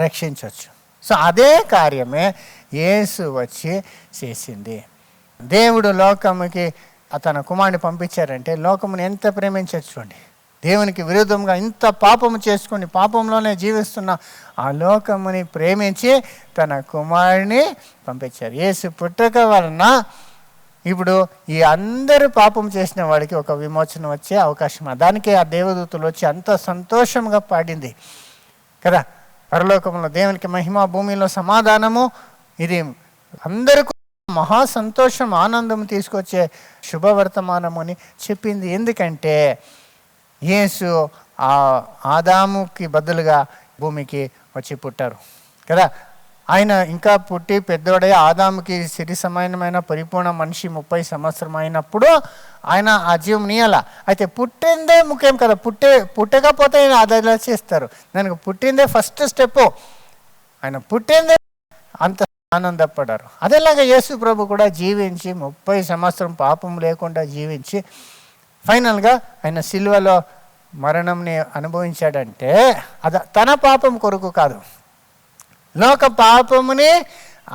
A: రక్షించవచ్చు. సో అదే కార్యమే యేసు వచ్చి చేసింది. దేవుడు లోకముకి తన కుమారుని పంపించారంటే లోకముని ఎంత ప్రేమించవచ్చు చూడండి. దేవునికి విరుద్ధంగా ఇంత పాపము చేసుకొని పాపంలోనే జీవిస్తున్న ఆ లోకముని ప్రేమించి తన కుమారుని పంపించారు. యేసు పుట్టక వలన ఇప్పుడు ఈ అందరూ పాపం చేసిన వాడికి ఒక విమోచన వచ్చే అవకాశం. దానికే ఆ దేవదూతలు వచ్చి అంత సంతోషంగా పాడింది కదా. పరలోకంలో దేవునికి మహిమ, భూమిలో సమాధానము. ఇది అందరికీ మహా సంతోషం, ఆనందం తీసుకొచ్చే శుభవర్తమానము అని చెప్పింది. ఎందుకంటే యేసు ఆ ఆదాముకి బదులుగా భూమికి వచ్చి పుట్టారు కదా. ఆయన ఇంకా పుట్టి పెద్దోడై ఆదాముకి సిరి సమానమైన పరిపూర్ణ మనిషి 30 సంవత్సరం అయినప్పుడు ఆయన ఆ జీవం నీయాల. అయితే పుట్టిందే ముఖ్యం కదా. పుట్టకపోతే ఆయన అదలా చేస్తారు. దానికి పుట్టిందే ఫస్ట్ స్టెప్. ఆయన పుట్టిందే అంత ఆనందపడ్డారు. అదేలాగా యేసు ప్రభు కూడా జీవించి 30 సంవత్సరం పాపం లేకుండా జీవించి ఫైనల్గా ఆయన సిలువలో మరణంని అనుభవించాడంటే అది తన పాపం కొరకు కాదు, లోక పాపముని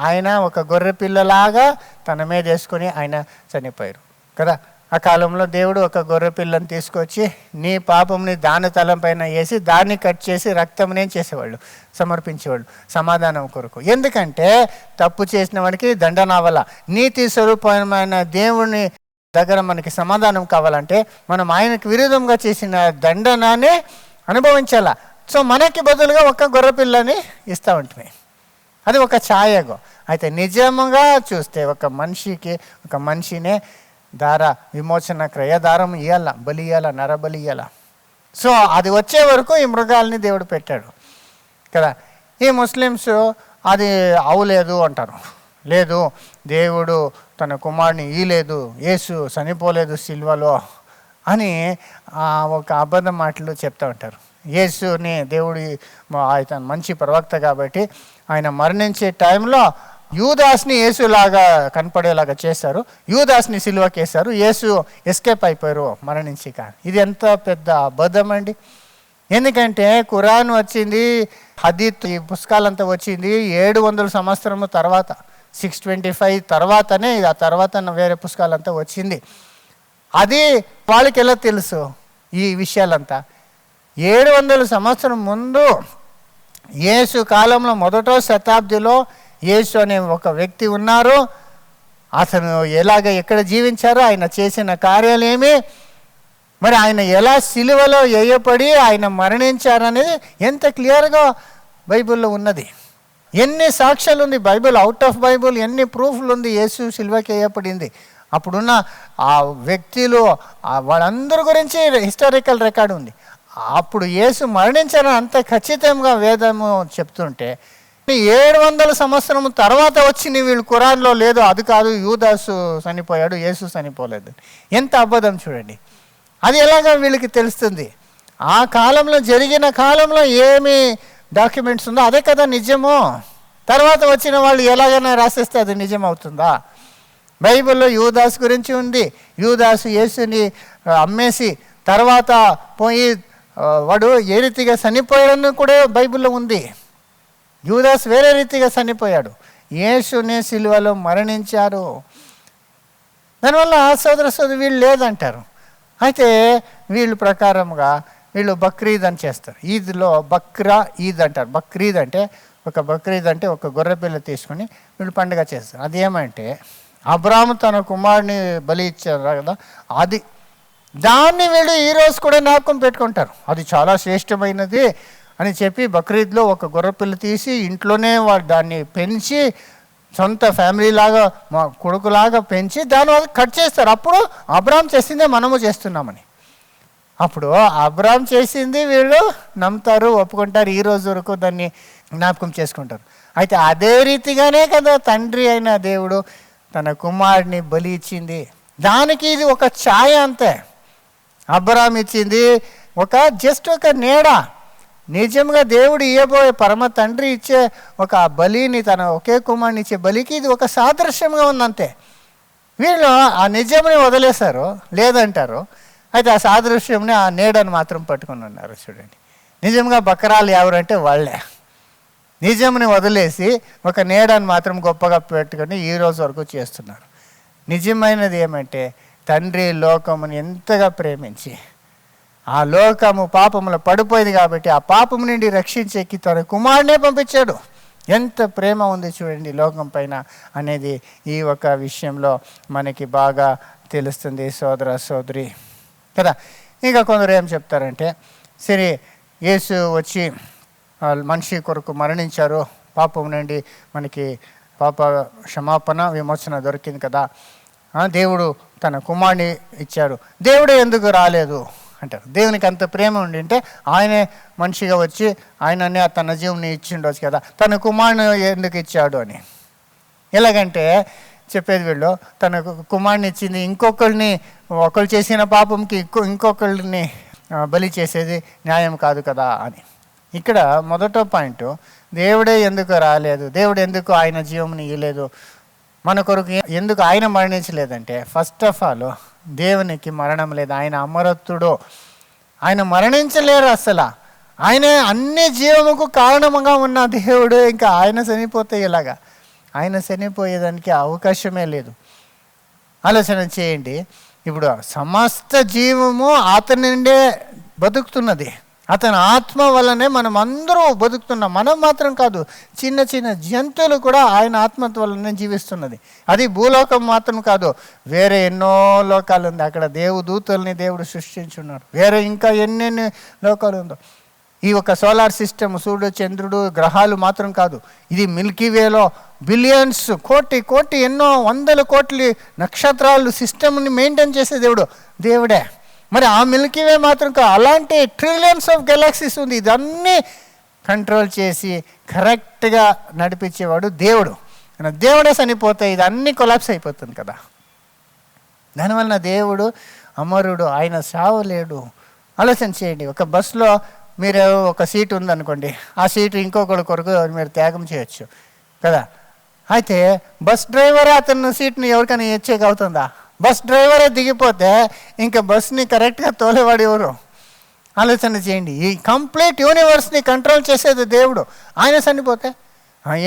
A: ఆయన ఒక గొర్రె పిల్లలాగా తన మీద వేసుకొని ఆయన చనిపోయారు కదా. ఆ కాలంలో దేవుడు ఒక గొర్రె పిల్లని తీసుకొచ్చి నీ పాపంని దాని తలంపైన వేసి దాన్ని కట్ చేసి రక్తంనే చేసేవాళ్ళు, సమర్పించేవాళ్ళు సమాధానం కొరకు. ఎందుకంటే తప్పు చేసిన వాడికి దండన అవ్వాల. నీతి స్వరూపమైన దేవుని దగ్గర మనకి సమాధానం కావాలంటే మనం ఆయనకు విరుద్ధంగా చేసిన దండనాన్ని అనుభవించాలా. సో మనకి బదులుగా ఒక గొర్రె పిల్లని ఇస్తూ ఉంటుంది అది ఒక ఛాయగో. అయితే నిజముగా చూస్తే ఒక మనిషినే విమోచన క్రయదారం ఇవ్వాల, బలి ఇవ్వాల, నరబలి ఇవ్వాల. సో అది వచ్చే వరకు ఈ మృగాల్ని దేవుడు పెట్టాడు కదా. ఈ ముస్లిమ్స్ అది అవలేదు అంటారు. లేదు, దేవుడు తన కుమారుని ఇయ్యలేదు, యేసు చనిపోలేదు సిల్వలో అని ఒక అబద్ధ మాటలు చెప్తూ ఉంటారు. యేసుని దేవుడి ఆయన మంచి ప్రవక్త కాబట్టి ఆయన మరణించే టైంలో యూదాస్ని యేసులాగా కనపడేలాగా చేశారు, యూదాస్ని సిలువకేశారు, యేసు ఎస్కేప్ అయిపోయారు మరణించి. కానీ ఇది ఎంత పెద్ద అబద్ధం అండి. ఎందుకంటే ఖురాన్ వచ్చింది, హదీత్, ఈ పుస్తకాలంతా వచ్చింది 700 సంవత్సరం తర్వాత, 625 తర్వాతనే. ఆ తర్వాత వేరే పుస్తకాలంతా వచ్చింది. అది వాళ్ళకి ఎలా తెలుసు ఈ విషయాలంతా? 700 సంవత్సరం ముందు యేసు కాలంలో మొదటో శతాబ్దిలో యేసు అనే ఒక వ్యక్తి ఉన్నారు. అతను ఎక్కడ జీవించారో, ఆయన చేసిన కార్యాలు ఏమి, మరి ఆయన ఎలా సిలువలో వేయబడి ఆయన మరణించారనేది ఎంత క్లియర్గా బైబిల్లో ఉన్నది. ఎన్ని సాక్ష్యాలు ఉంది బైబిల్, అవుట్ ఆఫ్ బైబిల్ ఎన్ని ప్రూఫ్లు ఉంది యేసు సిలువకి వేయబడింది. అప్పుడున్న ఆ వ్యక్తులు వాళ్ళందరి గురించి హిస్టారికల్ రికార్డు ఉంది. అప్పుడు యేసు మరణించారని అంత ఖచ్చితంగా వేదము చెప్తుంటే 700 సంవత్సరం తర్వాత వచ్చింది వీళ్ళు ఖురాన్లో లేదు, అది కాదు, యూదాసు చనిపోయాడు, యేసు చనిపోలేదు. ఎంత అబద్ధం చూడండి. అది ఎలాగ వీళ్ళకి తెలుస్తుంది? ఆ కాలంలో జరిగిన కాలంలో ఏమి డాక్యుమెంట్స్ ఉందో అదే కదా నిజము. తర్వాత వచ్చిన వాళ్ళు ఎలాగైనా రాసేస్తే అది నిజం అవుతుందా? బైబిల్లో యూదాసు గురించి ఉంది. యూదాసు యేసుని అమ్మేసి తర్వాత పోయి వాడు ఏ రీతిగా చనిపోయాడని కూడా బైబిల్లో ఉంది. యూదాసు వేరే రీతిగా చనిపోయాడు, యేసుని సిలువలో మరణించారు. దానివల్ల సోదరు వీళ్ళు లేదంటారు. అయితే వీళ్ళు ప్రకారంగా వీళ్ళు బక్రీద్ అని చేస్తారు. ఈద్లో బక్రా ఈద్ అంటారు. బక్రీద్ అంటే ఒక గొర్రెపిల్ల తీసుకొని వీళ్ళు పండుగ చేస్తారు. అదేమంటే అబ్రాహాము తన కుమారుని బలి ఇచ్చారు కదా, అది దాన్ని వీళ్ళు ఈరోజు కూడా జ్ఞాపకం పెట్టుకుంటారు. అది చాలా శ్రేష్టమైనది అని చెప్పి బక్రీద్లో ఒక గొర్రెపిల్ల తీసి ఇంట్లోనే వాడు దాన్ని పెంచి సొంత ఫ్యామిలీ లాగా, మా కొడుకులాగా పెంచి దాన్ని కట్ చేస్తారు. అప్పుడు అబ్రాహాం చేసిందే మనము చేస్తున్నామని. అప్పుడు అబ్రాహాం చేసింది వీళ్ళు నమ్ముతారు, ఒప్పుకుంటారు, ఈ రోజు వరకు దాన్ని జ్ఞాపకం చేసుకుంటారు. అయితే అదే రీతిగానే కదా తండ్రి అయిన దేవుడు తన కుమారుడిని బలి ఇచ్చింది. దానికి ఇది ఒక ఛాయ అంతే. అబ్రాహాం ఇచ్చింది జస్ట్ ఒక నీడ. నిజంగా దేవుడు ఇవ్వబోయే పరమ తండ్రి ఇచ్చే ఒక బలిని, తన ఒకే కుమారుని ఇచ్చే బలికి ఇది ఒక సాదృశ్యంగా ఉందంతే. వీళ్ళు ఆ నిజంని వదిలేశారు, లేదంటారు. అయితే ఆ సాదృశ్యంని, ఆ నీడని మాత్రం పట్టుకుని ఉన్నారు. చూడండి, నిజంగా బకరాలు ఎవరంటే వాళ్ళే. నిజంని వదిలేసి ఒక నీడని మాత్రం గొప్పగా పెట్టుకొని ఈ రోజు వరకు చేస్తున్నారు. నిజమైనది ఏమంటే తండ్రి లోకమును ఎంతగా ప్రేమించి ఆ లోకము పాపములో పడిపోయింది కాబట్టి ఆ పాపము నుండి రక్షించేకి తన కుమారునే పంపించాడు. ఎంత ప్రేమ ఉంది చూడండి లోకం పైన అనేది ఈ ఒక విషయంలో మనకి బాగా తెలుస్తుంది సోదర సోదరి కదా. ఇంకా కొందరు ఏం చెప్తారంటే, సరే యేసు వచ్చి మనిషి కొరకు మరణించారు, పాపం నుండి మనకి పాప క్షమాపణ విమోచన దొరికింది కదా, దేవుడు తన కుమారుని ఇచ్చాడు, దేవుడు ఎందుకు రాలేదు అంటారు. దేవునికి అంత ప్రేమ ఉండింటే ఆయనే మనిషిగా వచ్చి ఆయననే తన జీవుని ఇచ్చిండొచ్చు కదా, తన కుమారుని ఎందుకు ఇచ్చాడు అని. ఎలాగంటే చెప్పేది వీళ్ళు, తన కుమారుని ఇచ్చింది ఒకళ్ళు చేసిన పాపంకి ఇంకొకళ్ళని బలి చేసేది న్యాయం కాదు కదా అని. ఇక్కడ మొదట పాయింట్, దేవుడే ఎందుకు రాలేదు, దేవుడు ఎందుకు ఆయన జీవంని ఇవ్వలేదు, మన కొరకు ఎందుకు ఆయన మరణించలేదంటే, ఫస్ట్ ఆఫ్ ఆల్ దేవునికి మరణం లేదు, ఆయన అమరత్తుడు, ఆయన మరణించలేరు అసలు. ఆయన అన్ని జీవముకు కారణముగా ఉన్న దేవుడు, ఇంకా ఆయన చనిపోతే ఎలాగా? ఆయన చనిపోయేదానికి అవకాశమే లేదు. ఆలోచన చేయండి, ఇప్పుడు సమస్త జీవము అతని నుండే బతుకుతున్నది, అతని ఆత్మ వల్లనే మనం అందరూ బతుకుతున్నాం. మనం మాత్రం కాదు, చిన్న చిన్న జంతువులు కూడా ఆయన ఆత్మ వల్లనే జీవిస్తున్నది. అది భూలోకం మాత్రం కాదు, వేరే ఎన్నో లోకాలు ఉంది, అక్కడ దేవదూతల్ని దేవుడు సృష్టించున్నాడు, వేరే ఇంకా ఎన్నెన్ని లోకాలు ఉందో. ఈ ఒక సోలార్ సిస్టమ్, సూర్యుడు, చంద్రుడు, గ్రహాలు మాత్రం కాదు, ఇది మిల్కీవేలో బిలియన్స్, కోటి ఎన్నో వందల కోట్ల నక్షత్రాలు సిస్టమ్ని మెయింటైన్ చేసే దేవుడే. మరి ఆ మిల్కీవే మాత్రం కాదు, అలాంటి ట్రిలియన్స్ ఆఫ్ గెలాక్సీస్ ఉంది. ఇదన్నీ కంట్రోల్ చేసి కరెక్ట్గా నడిపించేవాడు దేవుడు. దేవుడే చనిపోతే ఇదన్నీ కొలాప్స్ అయిపోతుంది కదా. దానివల్ల దేవుడు అమరుడు, ఆయన సావలేడు. ఆలోచన చేయండి, ఒక బస్సులో మీరు ఒక సీటు ఉందనుకోండి, ఆ సీటు ఇంకొకరి కొరకు మీరు త్యాగం చేయొచ్చు కదా. అయితే బస్ డ్రైవరే అతని సీట్ని ఎవరికైనా ఇచ్చేకి అవుతుందా? బస్ డ్రైవరే దిగిపోతే ఇంకా బస్ని కరెక్ట్గా తోలేవాడు ఎవరు? ఆలోచన చేయండి. ఈ కంప్లీట్ యూనివర్స్ని కంట్రోల్ చేసేది దేవుడు. ఆయన చనిపోతే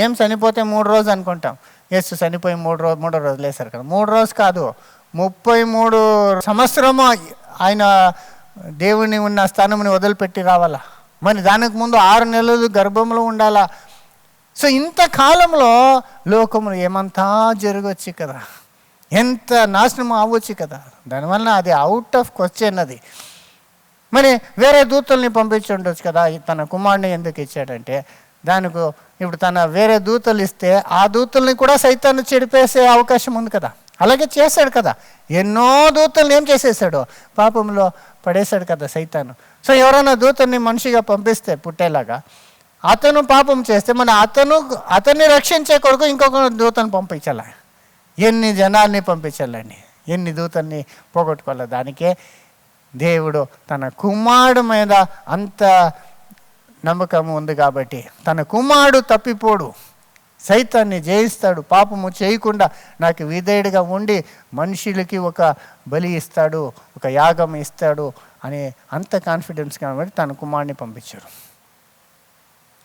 A: ఏం చనిపోతే 3 రోజులు అనుకుంటాం. యేసు చనిపోయి మూడో రోజు లేసారు కదా. 3 రోజు కాదు, 33 సంవత్సరము ఆయన దేవుని ఉన్న స్థానంని వదిలిపెట్టి రావాలా. మరి దానికి ముందు 6 నెలలు గర్భంలో ఉండాలా. సో ఇంతకాలంలో లోకములు ఏమంతా జరగవచ్చు కదా, ఎంత నాశనం అవ్వచ్చు కదా. దానివల్ల అది అవుట్ ఆఫ్ క్వశ్చన్ అది. మరి వేరే దూతల్ని పంపించి ఉండొచ్చు కదా. తన కుమారుని ఎందుకు ఇచ్చాడంటే దానికి ఇప్పుడు తన వేరే దూతలు ఇస్తే ఆ దూతల్ని కూడా సైతాన్ని చెడిపేసే అవకాశం ఉంది కదా. అలాగే చేశాడు కదా, ఎన్నో దూతల్ని ఏం చేసేసాడు, పాపంలో పడేశాడు కదా సైతాను. సో ఎవరైనా దూతల్ని మనిషిగా పంపిస్తే పుట్టేలాగా, అతను పాపం చేస్తే మన అతన్ని రక్షించే కొరకు ఇంకొక దూతను పంపించాల. ఎన్ని జనాల్ని పంపించాలండి, ఎన్ని దూతల్ని పోగొట్టుకోవాలి. దానికే దేవుడు తన కుమారుడు మీద అంత నమ్మకం ఉంది కాబట్టి తన కుమారుడు తప్పిపోడు, సైతాన్ని జయిస్తాడు, పాపము చేయకుండా నాకు విధేయుడిగా ఉండి మనుషులకి ఒక బలి ఇస్తాడు, ఒక యాగం ఇస్తాడు అనే అంత కాన్ఫిడెన్స్ కాబట్టి తన కుమారుడిని పంపించాడు.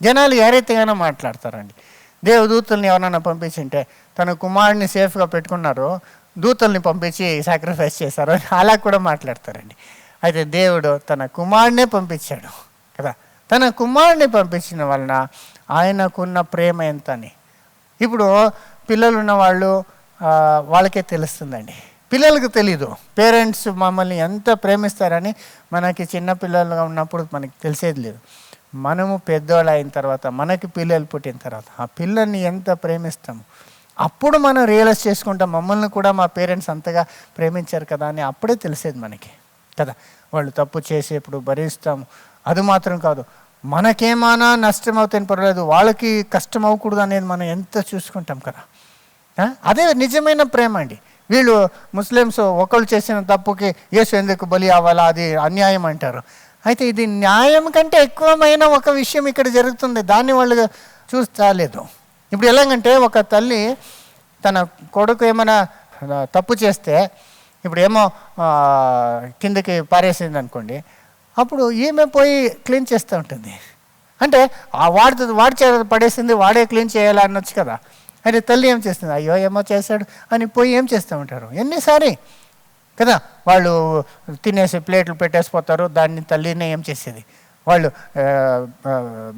A: జనాలు ఏ రీతిగానో మాట్లాడతారండి. దేవదూతల్ని ఎవరైనా పంపించింటే తన కుమారుడిని సేఫ్గా పెట్టుకున్నారు, దూతల్ని పంపించి సాక్రిఫైస్ చేశారు అని అలా కూడా మాట్లాడతారండి. అయితే దేవుడు తన కుమారుడినే పంపించాడు కదా. తన కుమారుడిని పంపించిన వలన ఆయనకున్న ప్రేమ ఎంత అని ఇప్పుడు పిల్లలు ఉన్న వాళ్ళకే తెలుస్తుందండి. పిల్లలకు తెలీదు పేరెంట్స్ మమ్మల్ని ఎంత ప్రేమిస్తారని. మనకి చిన్న పిల్లలుగా ఉన్నప్పుడు మనకి తెలిసేది లేదు. మనము పెద్దవాళ్ళు అయిన తర్వాత, మనకి పిల్లలు పుట్టిన తర్వాత ఆ పిల్లల్ని ఎంత ప్రేమిస్తాము, అప్పుడు మనం రియలైజ్ చేసుకుంటాం మమ్మల్ని కూడా మా పేరెంట్స్ అంతగా ప్రేమించారు కదా అని. అప్పుడే తెలిసేది మనకి కదా. వాళ్ళు తప్పు చేసేప్పుడు భరిస్తాము. అది మాత్రం కాదు, మనకేమైనా నష్టం అవుతాయని పర్వాలేదు, వాళ్ళకి కష్టం అవ్వకూడదు అనేది మనం ఎంత చూసుకుంటాం కదా. అదే నిజమైన ప్రేమ అండి. వీళ్ళు ముస్లిమ్స్ ఒకళ్ళు చేసిన తప్పుకి యేసు ఎందుకు బలి అవ్వాలా, అది అన్యాయం అంటారు. అయితే ఇది న్యాయం కంటే ఎక్కువమైన ఒక విషయం ఇక్కడ జరుగుతుంది, దాన్ని వాళ్ళు చూస్తలేదు. ఇప్పుడు ఎలాగంటే ఒక తల్లి తన కొడుకు ఏమైనా తప్పు చేస్తే ఇప్పుడు ఏమో కిందకి పారేసింది అనుకోండి, అప్పుడు ఈమె పోయి క్లీన్ చేస్తూ ఉంటుంది. అంటే వాడి చేత పడేసింది వాడే క్లీన్ చేయాలి అనొచ్చు కదా. అయితే తల్లి ఏం చేస్తుంది, అయ్యో ఏమో చేశాడు అని పోయి ఏం చేస్తూ ఉంటారు ఎన్నిసారి కదా. వాళ్ళు తినేసి ప్లేట్లు పెట్టేసిపోతారు, దాన్ని తల్లినే ఏం చేసేది, వాళ్ళు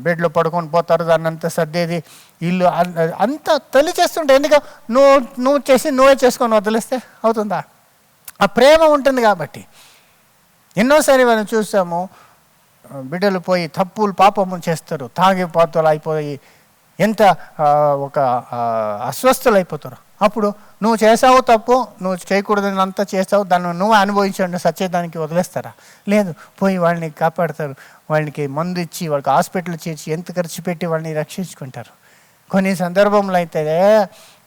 A: బెడ్లో పడుకొని పోతారు, దాన్ని అంతా సర్దేది, ఇల్లు అంతా తల్లి చేస్తుంటే. ఎందుకు నువ్వు చేసి నువ్వే చేసుకొని వదిలేస్తే అవుతుందా? ఆ ప్రేమ ఉంటుంది కాబట్టి. ఎన్నోసారి మనం చూసాము, బిడ్డలు పోయి తప్పులు పాపము చేస్తారు, తాగిపోతలు అయిపోయి ఎంత ఒక అస్వస్థలు అయిపోతారు. అప్పుడు నువ్వు చేసావు తప్పు, నువ్వు చేయకూడదని అంతా చేస్తావు, దాన్ని నువ్వు అనుభవించండి, సచ్చేదానికి వదిలేస్తారా? లేదు, పోయి వాళ్ళని కాపాడతారు, వాళ్ళకి మందు ఇచ్చి వాళ్ళకి హాస్పిటల్ చేర్చి ఎంత ఖర్చు పెట్టి వాళ్ళని రక్షించుకుంటారు. కొన్ని సందర్భంలో అయితే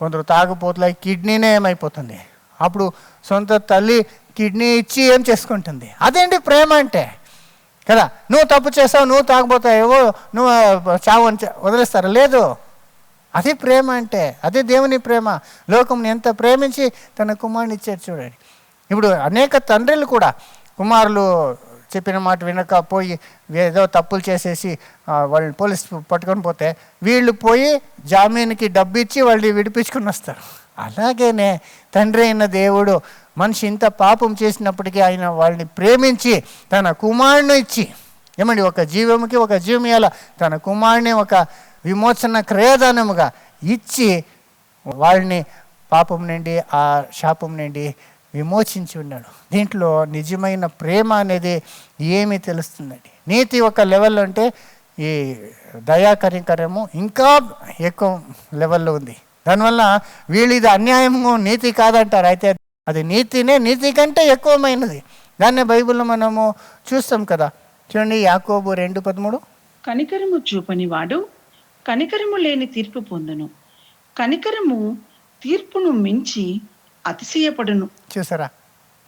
A: కొందరు తాగుపోతులై కిడ్నీనే ఏమైపోతుంది, అప్పుడు సొంత తల్లి కిడ్నీ ఇచ్చి ఏం చేసుకుంటుంది. అదేంటి ప్రేమ అంటే కదా. నువ్వు తప్పు చేసావు, నువ్వు తాగబోతావు, నువ్వు చావు అని వదిలేస్తారా? లేదు, అదే ప్రేమ అంటే, అదే దేవుని ప్రేమ. లోకంని ఎంత ప్రేమించి తన కుమారుని ఇచ్చారు చూడండి. ఇప్పుడు అనేక తండ్రులు కూడా కుమారులు చెప్పిన మాట వినకపోయి ఏదో తప్పులు చేసేసి వాళ్ళని పోలీసు పట్టుకొని పోతే వీళ్ళు పోయి జామీన్కి డబ్బు ఇచ్చి వాళ్ళని విడిపించుకుని వస్తారు. అలాగేనే తండ్రి అయిన దేవుడు మనిషి ఇంత పాపం చేసినప్పటికీ ఆయన వాళ్ళని ప్రేమించి తన కుమారుని ఇచ్చి, ఏమండి, ఒక జీవముకి ఒక జీవమియాల తన కుమారుని ఒక విమోచన క్రయదానముగా ఇచ్చి వాళ్ళని పాపం నుండి ఆ శాపం నుండి విమోచించి ఉన్నాడు. దీంట్లో నిజమైన ప్రేమ అనేది ఏమి తెలుస్తుందండి. నీతి ఒక లెవెల్లో అంటే ఈ దయా కనికరము ఇంకా ఎక్కువ లెవెల్లో ఉంది. దానివల్ల వీళ్ళు ఇది అన్యాయము నీతి కాదంటారు, అయితే అది నీతినే, నీతి కంటే ఎక్కువమైనది. దాన్నే బైబిల్లో మనము చూస్తాం కదా. చూడండి యాకోబు 2:13.
B: కనికరము చూపని వాడు కనికరము లేని తీర్పు పొందును, కనికరము తీర్పును మించి అతిశయపడును.
A: చూసారా,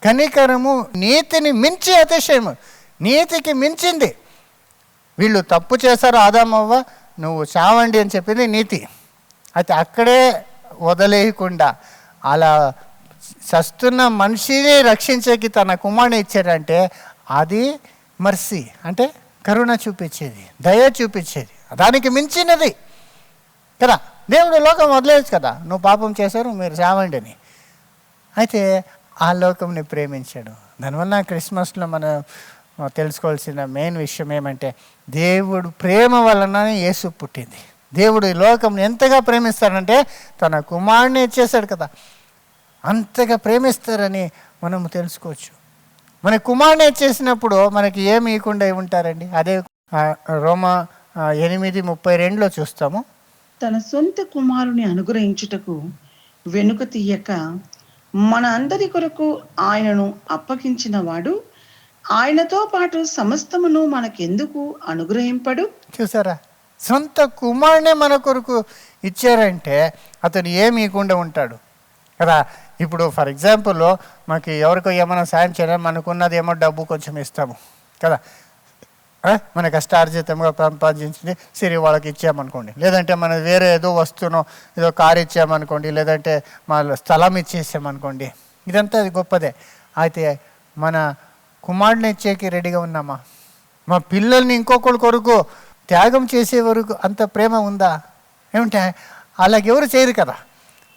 A: కనికరము నీతిని మించి అతిశయము, నీతికి మించింది. వీళ్ళు తప్పు చేశారు, ఆదామవ్వ నువ్వు చావండి అని చెప్పింది నీతి. అయితే అక్కడే వదిలేయకుండా అలా చస్తున్న మనిషిని రక్షించేకి తన కుమారుని ఇచ్చారంటే అది మర్సీ, అంటే కరుణ చూపించేది, దయ చూపించేది, దానికి మించినది కదా. దేవుడు లోకం వదిలేదు కదా, నువ్వు పాపం చేశారు మీరు చావండి అని. అయితే ఆ లోకంని ప్రేమించాడు. దానివల్ల క్రిస్మస్లో మనం తెలుసుకోవాల్సిన మెయిన్ విషయం ఏమంటే దేవుడు ప్రేమ వలన యేసు పుట్టింది. దేవుడు ఈ లోకంని ఎంతగా ప్రేమిస్తాడంటే తన కుమారుని ఇచ్చేశాడు కదా, అంతగా ప్రేమిస్తారని మనం తెలుసుకోవచ్చు. మన కుమారుని ఇచ్చేసినప్పుడు మనకి ఏమి ఇవ్వకుండా ఉంటారండి. అదే రోమా 8:32 చూస్తాము.
B: తన సొంత కుమారుని అనుగ్రహించుటకు వెనుక తీయక మన అందరి కొరకు ఆయనను అప్పగించిన వాడు ఆయనతో పాటు సమస్తమును మనకెందుకు అనుగ్రహింపడు?
A: చూసారా, సొంత కుమారునే మన కొరకు ఇచ్చారంటే అతను ఏమి ఇవ్వకుండా ఉంటాడు కదా. ఇప్పుడు ఫర్ ఎగ్జాంపుల్ మాకు ఎవరికో ఏమైనా సాయం చేయాలి, మనకున్నది ఏమో డబ్బు కొంచెం ఇస్తాము కదా, మన కష్టార్జితంగా సంపాదించింది సరే వాళ్ళకి ఇచ్చామనుకోండి, లేదంటే మన వేరే ఏదో వస్తువునో ఏదో కారు ఇచ్చామనుకోండి, లేదంటే మా స్థలం ఇచ్చేసామనుకోండి, ఇదంతా అది గొప్పదే. అయితే మన కుమారుని ఇచ్చేకి రెడీగా ఉన్నామా? మా పిల్లల్ని ఇంకొకరి కొరకు త్యాగం చేసే వరకు అంత ప్రేమ ఉందా? ఏమంటే అలాగెవరు చేయరు కదా.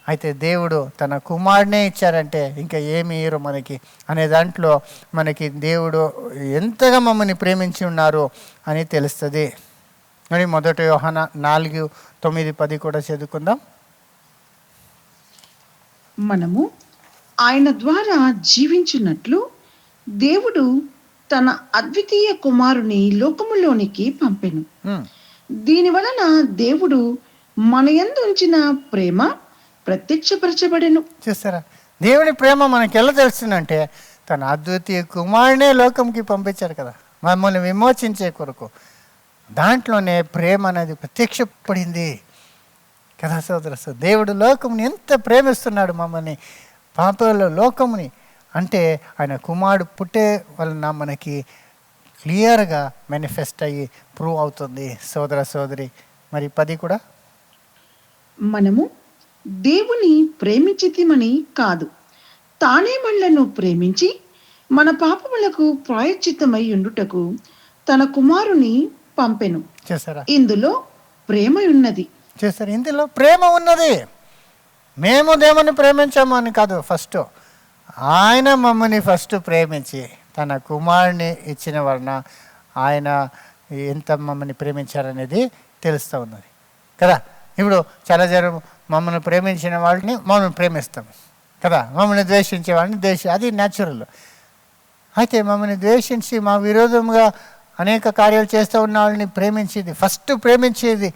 A: అయితే దేవుడు తన కుమారునే ఇచ్చారంటే ఇంకా ఏమి ఇయ్యరు మనకి అనే దాంట్లో మనకి దేవుడు ఎంతగా మమ్మల్ని ప్రేమించి ఉన్నారు అని తెలుస్తుంది. మరి 1 యోహాను 4:9-10 కూడా చదువుకుందాం.
B: మనము ఆయన ద్వారా జీవించున్నట్లు దేవుడు తన అద్వితీయ కుమారుని లోకములోనికి పంపెను. దీని వలన దేవుడు మన యందు ఉంచిన ప్రేమ ప్రత్యక్షపరచబడెను.
A: చూస్తారా, దేవుని ప్రేమ మనకి ఎలా తెలుస్తుందంటే తన అద్వితీయ కుమారునే లోకంకి పంపించారు కదా మమ్మల్ని విమోచించే కొరకు. దాంట్లోనే ప్రేమ అనేది ప్రత్యక్షపడింది కదా సోదర. దేవుడు లోకముని ఎంత ప్రేమిస్తున్నాడు మమ్మల్ని, పాపల లోకముని, అంటే ఆయన కుమారుడు పుట్టే వలన మనకి క్లియర్గా మేనిఫెస్ట్ అయ్యి ప్రూవ్ అవుతుంది సోదర సోదరి. మరి 10 కూడా,
B: మనము దేవుని ప్రేమించితిమని కాదు, తానే మనలను ప్రేమించి మన పాపములకు ప్రాయశ్చిత్తమై ఉండుటకు తన కుమారుని పంపెను.
A: చేశారా,
B: ఇందులో ప్రేమ ఉన్నది.
A: చేశారు, ఇందులో ప్రేమ ఉన్నది. మేము దేవుని ప్రేమించాము అని కాదు, ఫస్ట్ ఆయన మమ్మల్ని ఫస్ట్ ప్రేమించి తన కుమారుని ఇచ్చిన వలన ఆయన ఎంత మమ్మల్ని ప్రేమించారనేది తెలుస్తూ ఉన్నది కదా. ఇప్పుడు చాలా జనం మమ్మల్ని ప్రేమించిన వాళ్ళని మమ్మల్ని ప్రేమిస్తాం కదా, మమ్మల్ని ద్వేషించే వాళ్ళని అది న్యాచురల్. అయితే మమ్మల్ని ద్వేషించి మా విరోధంగా అనేక కార్యాలు చేస్తూ ఉన్న వాళ్ళని ప్రేమించేది, ఫస్ట్ ప్రేమించేది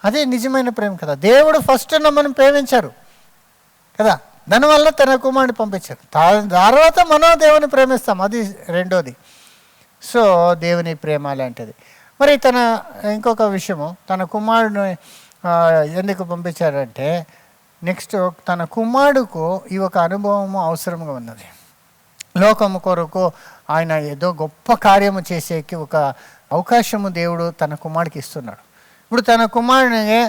A: అదే నిజమైన ప్రేమ కదా. దేవుడు ఫస్ట్ మమ్మల్ని ప్రేమించారు కదా, దానివల్ల తన కుమారుని పంపించారు. తర్వాత మనం దేవుని ప్రేమిస్తాం, అది రెండోది. సో దేవుని ప్రేమ లాంటిది. మరి తన ఇంకొక విషయము, తన కుమారుని ఎందుకు పంపించారంటే నెక్స్ట్ తన కుమారుడుకు ఈ ఒక అనుభవము అవసరంగా ఉన్నది. లోకము కొరకు ఆయన ఏదో గొప్ప కార్యము చేసేకి ఒక అవకాశము దేవుడు తన కుమారుడికి ఇస్తున్నాడు. ఇప్పుడు తన కుమారుని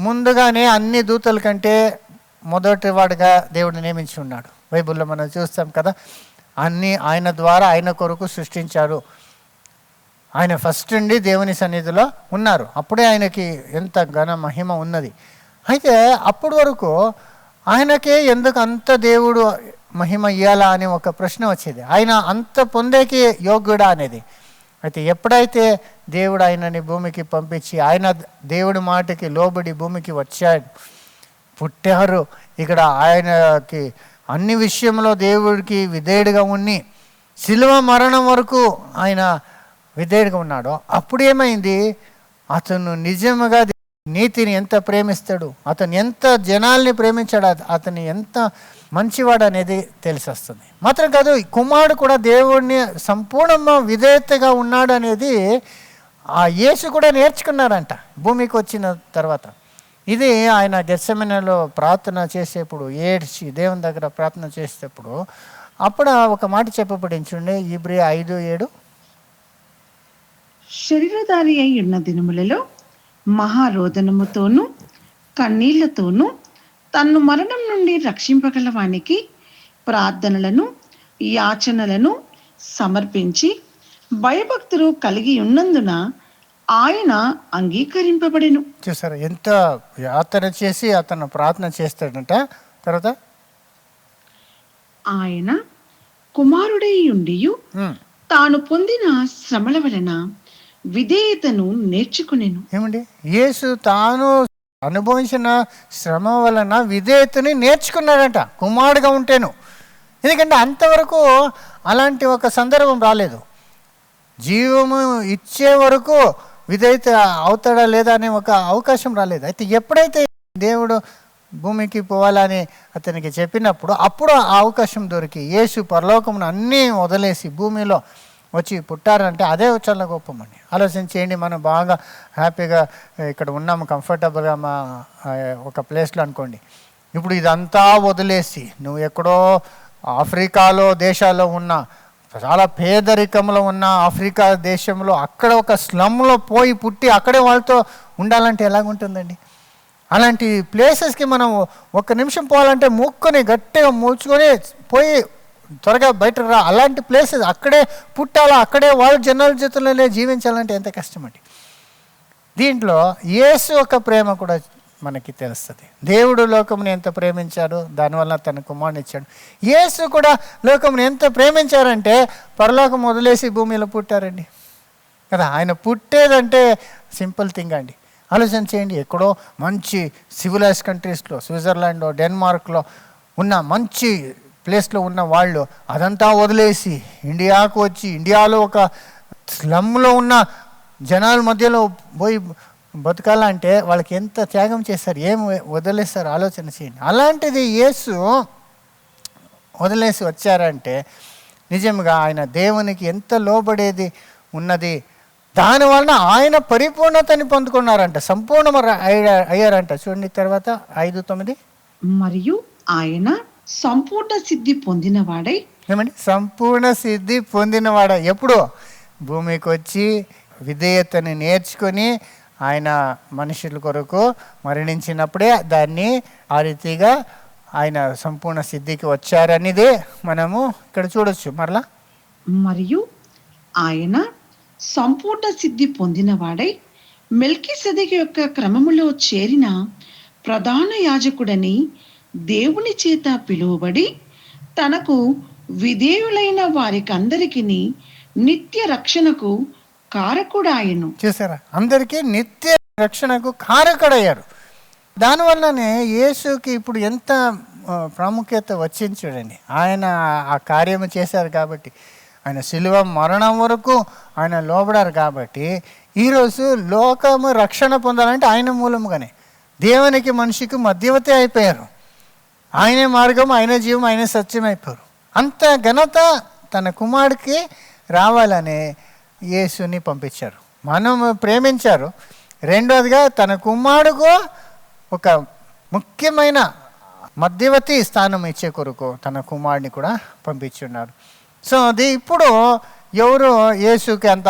A: ముందుగానే అన్ని దూతల కంటే మొదటి వాడుగా దేవుడు నియమించి ఉన్నాడు. బైబిల్లో మనం చూస్తాం కదా, అన్నీ ఆయన ద్వారా ఆయన కొరకు సృష్టించారు. ఆయన ఫస్ట్ నుండి దేవుని సన్నిధిలో ఉన్నారు, అప్పుడే ఆయనకి ఎంత ఘన మహిమ ఉన్నది. అయితే అప్పటి వరకు ఆయనకే ఎందుకు అంత దేవుడు మహిమ ఇయ్యాలా అనే ఒక ప్రశ్న వచ్చేది, ఆయన అంత పొందేకి యోగ్యుడా అనేది. అయితే ఎప్పుడైతే దేవుడు ఆయనని భూమికి పంపించి ఆయన దేవుడి మాటకి లోబడి భూమికి వచ్చాడు, పుట్టారు, ఇక్కడ ఆయనకి అన్ని విషయంలో దేవుడికి విధేయుడిగా ఉన్ని శిలువ మరణం వరకు ఆయన విధేయుడిగా ఉన్నాడో అప్పుడు ఏమైంది, అతను నిజముగా నీతిని ఎంత ప్రేమిస్తాడు, అతను ఎంత జనాల్ని ప్రేమించాడు, అతను ఎంత మంచివాడు అనేది తెలిసి వస్తుంది. మాత్రం కాదు, కుమారుడు కూడా దేవుడిని సంపూర్ణ విధేయతగా ఉన్నాడు అనేది ఆ యేసు కూడా నేర్చుకున్నారంట భూమికి వచ్చిన తర్వాత. ఇది ఆయన గెత్సెమనేలో ప్రార్థన చేసేప్పుడు ఏడ్చి దేవుని దగ్గర ప్రార్థన చేసేటప్పుడు అప్పుడు ఒక మాట చెప్పబడించండి, ఇబ్రీ 5:7.
B: శరీరధారి అయి ఉన్న దినములలో మహారోదనముతోనూ కన్నీళ్లతోనూ తన్ను మరణం నుండి రక్షింపగల వానికి ప్రార్థనలను యాచనలను సమర్పించి భయభక్తులు కలిగి ఉన్నందున ఆయన అంగీకరింపబడెను.
A: చూసారా ఎంత యాతన చేసి అతను ప్రార్థన చేస్తాడంట. తర్వాత
B: ఆయన కుమారుడై ఉండియు తాను పొందిన శ్రమల వలన విధేయతను నేర్చుకునేను.
A: ఏమండి, యేసు తాను అనుభవించిన శ్రమ వలన విధేయతని నేర్చుకున్నాడంట కుమారుడుగా ఉంటేను. ఎందుకంటే అంతవరకు అలాంటి ఒక సందర్భం రాలేదు. జీవము ఇచ్చే వరకు విధేయత అవుతాడా లేదా అనే ఒక అవకాశం రాలేదు. అయితే ఎప్పుడైతే దేవుడు భూమికి పోవాలని అతనికి చెప్పినప్పుడు అప్పుడు ఆ అవకాశం దొరికి యేసు పరలోకమును అన్నీ వదిలేసి భూమిలో వచ్చి పుట్టారంటే అదే చాలా గొప్పమండి. ఆలోచన చేయండి, మనం బాగా హ్యాపీగా ఇక్కడ ఉన్నాము కంఫర్టబుల్గా మా ఒక ప్లేస్లో అనుకోండి. ఇప్పుడు ఇదంతా వదిలేసి నువ్వు ఎక్కడో ఆఫ్రికాలో దేశాల్లో ఉన్న చాలా పేదరికంలో ఉన్న ఆఫ్రికా దేశంలో అక్కడ ఒక స్లమ్లో పోయి పుట్టి అక్కడే వాళ్ళతో ఉండాలంటే ఎలాగుంటుందండి? అలాంటి ప్లేసెస్కి మనం ఒక్క నిమిషం పోవాలంటే మూక్కుని గట్టిగా మూచుకొని పోయి త్వరగా బయటకు రా. అలాంటి ప్లేసెస్ అక్కడే పుట్టాలా, అక్కడే వాళ్ళ జనాల చేతుల్లోనే జీవించాలంటే ఎంత కష్టమండి. దీంట్లో యేసు ఒక ప్రేమ కూడా మనకి తెలుస్తుంది. దేవుడు లోకముని ఎంత ప్రేమించాడు, దానివల్ల తన కుమారుని ఇచ్చాడు. యేసు కూడా లోకముని ఎంత ప్రేమించారంటే పరలోకం వదిలేసి భూమిలో పుట్టారండి కదా. ఆయన పుట్టేదంటే సింపుల్ థింగ్ అండి. ఆలోచన చేయండి, ఎక్కడో మంచి సివిలైజ్ కంట్రీస్లో స్విట్జర్లాండ్లో డెన్మార్క్లో ఉన్న మంచి ప్లేస్లో ఉన్న వాళ్ళు అదంతా వదిలేసి ఇండియాకు వచ్చి ఇండియాలో ఒక స్లమ్లో ఉన్న జనాల మధ్యలో పోయి బతకాలంటే వాళ్ళకి ఎంత త్యాగం చేస్తారు, ఏం వదిలేస్తారు ఆలోచన చేయండి. అలాంటిది యేసు వదిలేసి వచ్చారంటే నిజంగా ఆయన దేవునికి ఎంత లోబడేది ఉన్నది. దానివలన ఆయన పరిపూర్ణతని పొందుకున్నారంట, సంపూర్ణ అయ్యారంట. చూడండి తర్వాత 5:9.
B: మరియు ఆయన సంపూర్ణ సిద్ధి పొందినవాడై.
A: ఏమండి, సంపూర్ణ సిద్ధి పొందినవాడ ఎప్పుడు? భూమికి వచ్చి విధేయతని నేర్చుకొని ఆయన మనుషుల కొరకు మరణించినప్పుడే దాన్ని ఆ రీతిగా ఆయన సంపూర్ణ సిద్ధికి వచ్చారనేదే మనము ఇక్కడ చూడొచ్చు. మరలా
B: మరియు ఆయన సంపూర్ణ సిద్ధి పొందినవాడై మెల్కీసెదెకు యొక్క క్రమములో చేరిన ప్రధాన యాజకుడని దేవుని చేత పిలువబడి తనకు విధేయులైన వారికందరికీ నిత్య రక్షణకు కారకుడాయను.
A: చూసారా, అందరికీ నిత్య రక్షణకు కారకుడయ్యారు. దానివల్లనే యేసుకి ఇప్పుడు ఎంత ప్రాముఖ్యత వచ్చింది చూడండి. ఆయన ఆ కార్యము చేశారు కాబట్టి, ఆయన శిలువ మరణం వరకు ఆయన లోబడారు కాబట్టి ఈరోజు లోకము రక్షణ పొందాలంటే ఆయన మూలముగానే దేవునికి మనిషికి మధ్యవర్తి అయిపోయారు. ఆయనే మార్గం, ఆయన జీవం, ఆయన సత్యం అయిపోయారు. అంత ఘనత తన కుమారుడికి రావాలని యేసుని పంపించారు. మనం ప్రేమించారు. రెండోదిగా తన కుమారుడుకు ఒక ముఖ్యమైన మధ్యవర్తి స్థానం ఇచ్చే కొరకు తన కుమారుడిని కూడా పంపించున్నారు. సో అది ఇప్పుడు ఎవరు యేసుకి అంత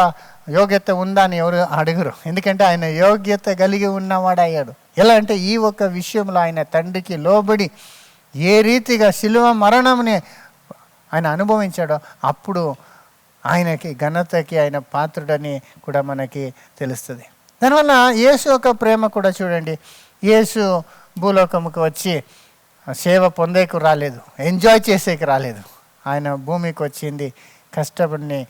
A: యోగ్యత ఉందా అని ఎవరు అడగరు. ఎందుకంటే ఆయన యోగ్యత కలిగి ఉన్నవాడు అయ్యాడు. ఎలా అంటే ఈ ఒక్క విషయంలో ఆయన తండ్రికి లోబడి ఏ రీతిగా శిలువ మరణంని ఆయన అనుభవించాడో అప్పుడు ఆయనకి ఘనతకి ఆయన పాత్రుడని కూడా మనకి తెలుస్తుంది. దానివల్ల యేసు యొక్క ప్రేమ కూడా చూడండి. యేసు భూలోకముకు వచ్చి సేవ పొందేకు రాలేదు, ఎంజాయ్ చేసేకి రాలేదు. ఆయన భూమికి వచ్చింది కష్టపడిని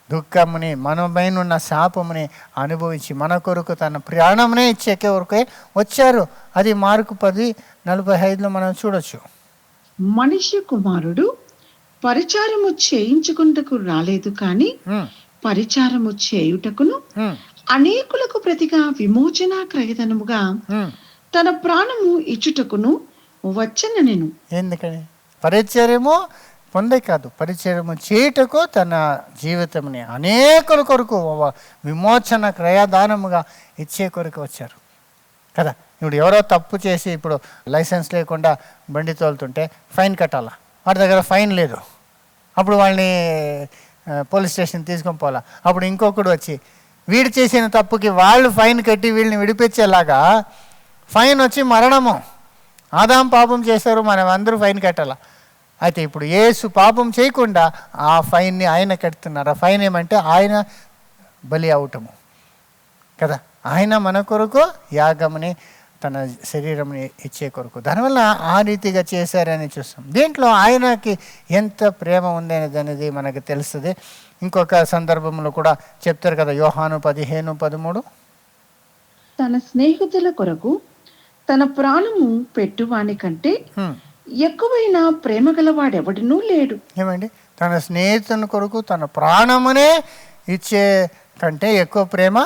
A: దుఃఖముని మనపైన ఉన్న శాపముని అనుభవించి మన కొరకు తన ప్రాణమునే ఇచ్చే వరకే వచ్చారు. అది మార్కు 10:45 మనం చూడొచ్చు.
B: మనిషి కుమారుడు పరిచారము చేయించుకుంటకు రాలేదు కానీ పరిచారము చేయుటకును
A: ఉమ్,
B: అనేకులకు ప్రతిగా విమోచన క్రయధనముగా
A: ఉమ్.
B: తన ప్రాణము ఇచ్చుటకును వచ్చన నేను.
A: ఎందుకని? పరిచర్యము పొందే కాదు, పరిచర్యము చేయుటకు తన జీవితంని అనేకుల కొరకు విమోచన క్రయదానముగా ఇచ్చే కొరకు వచ్చారు కదా. ఇప్పుడు ఎవరో తప్పు చేసి ఇప్పుడు లైసెన్స్ లేకుండా బండి తోలుతుంటే ఫైన్ కట్టాలా, వాడి దగ్గర ఫైన్ లేదు, అప్పుడు వాళ్ళని పోలీస్ స్టేషన్ తీసుకొని పోవాలా. అప్పుడు ఇంకొకడు వచ్చి వీడు చేసిన తప్పుకి వాళ్ళు ఫైన్ కట్టి వీళ్ళని విడిపించేలాగా ఫైన్ వచ్చి మరణము. ఆదాం పాపం చేశారు, మనం అందరూ ఫైన్ కట్టాలా. అయితే ఇప్పుడు యేసు పాపం చేయకుండా ఆ ఫైన్ని ఆయన కడుతున్నారు. ఆ ఫైన్ ఏమంటే ఆయన బలి అవటము కదా. ఆయన మన కొరకు యాగముని తన శరీరంని ఇచ్చే కొరకు, దానివల్ల ఆ రీతిగా చేశారని చూస్తాం. దీంట్లో ఆయనకి ఎంత ప్రేమ ఉంది అనేది మనకు తెలుస్తుంది. ఇంకొక సందర్భంలో కూడా చెప్తారు కదా, యోహాను 15:13,
B: తన స్నేహితుల కొరకు తన ప్రాణము పెట్టువాని కంటే ఎక్కువైన ప్రేమ గలవాడెవడనూ లేడు.
A: ఏమండి, తన స్నేహితుని కొరకు తన ప్రాణమునే ఇచ్చే కంటే ఎక్కువ ప్రేమ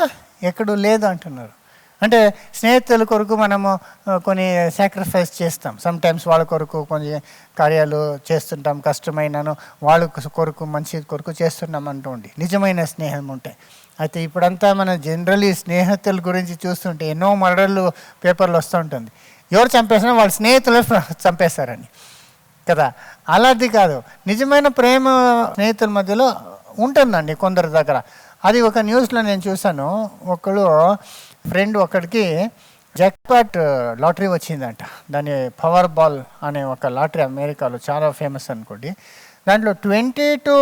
A: ఎక్కడూ లేదు అంటున్నారు. అంటే స్నేహితుల కొరకు మనము కొన్ని సాక్రిఫైస్ చేస్తాం, సమ్టైమ్స్ వాళ్ళ కొరకు కొన్ని కార్యాలు చేస్తుంటాం, కష్టమైనను వాళ్ళ కొరకు మంచి కొరకు చేస్తున్నాం అంటుండి నిజమైన స్నేహం ఉంటాయి. అయితే ఇప్పుడంతా మన జనరలీ స్నేహితుల గురించి చూస్తుంటే ఎన్నో మర్డర్లు పేపర్లు వస్తూ ఉంటుంది. ఎవరు చంపేసినా వాళ్ళ స్నేహితులు చంపేస్తారని కదా. అలాంటి కాదు, నిజమైన ప్రేమ స్నేహితుల మధ్యలో ఉంటుందండి కొందరి దగ్గర. అది ఒక న్యూస్లో నేను చూశాను. ఒకళ్ళు ఫ్రెండ్ ఒకడికి జాక్పాట్ లాటరీ వచ్చిందంట. దాని పవర్ బాల్ అనే ఒక లాటరీ అమెరికాలో చాలా ఫేమస్ అనుకోండి. దాంట్లో $22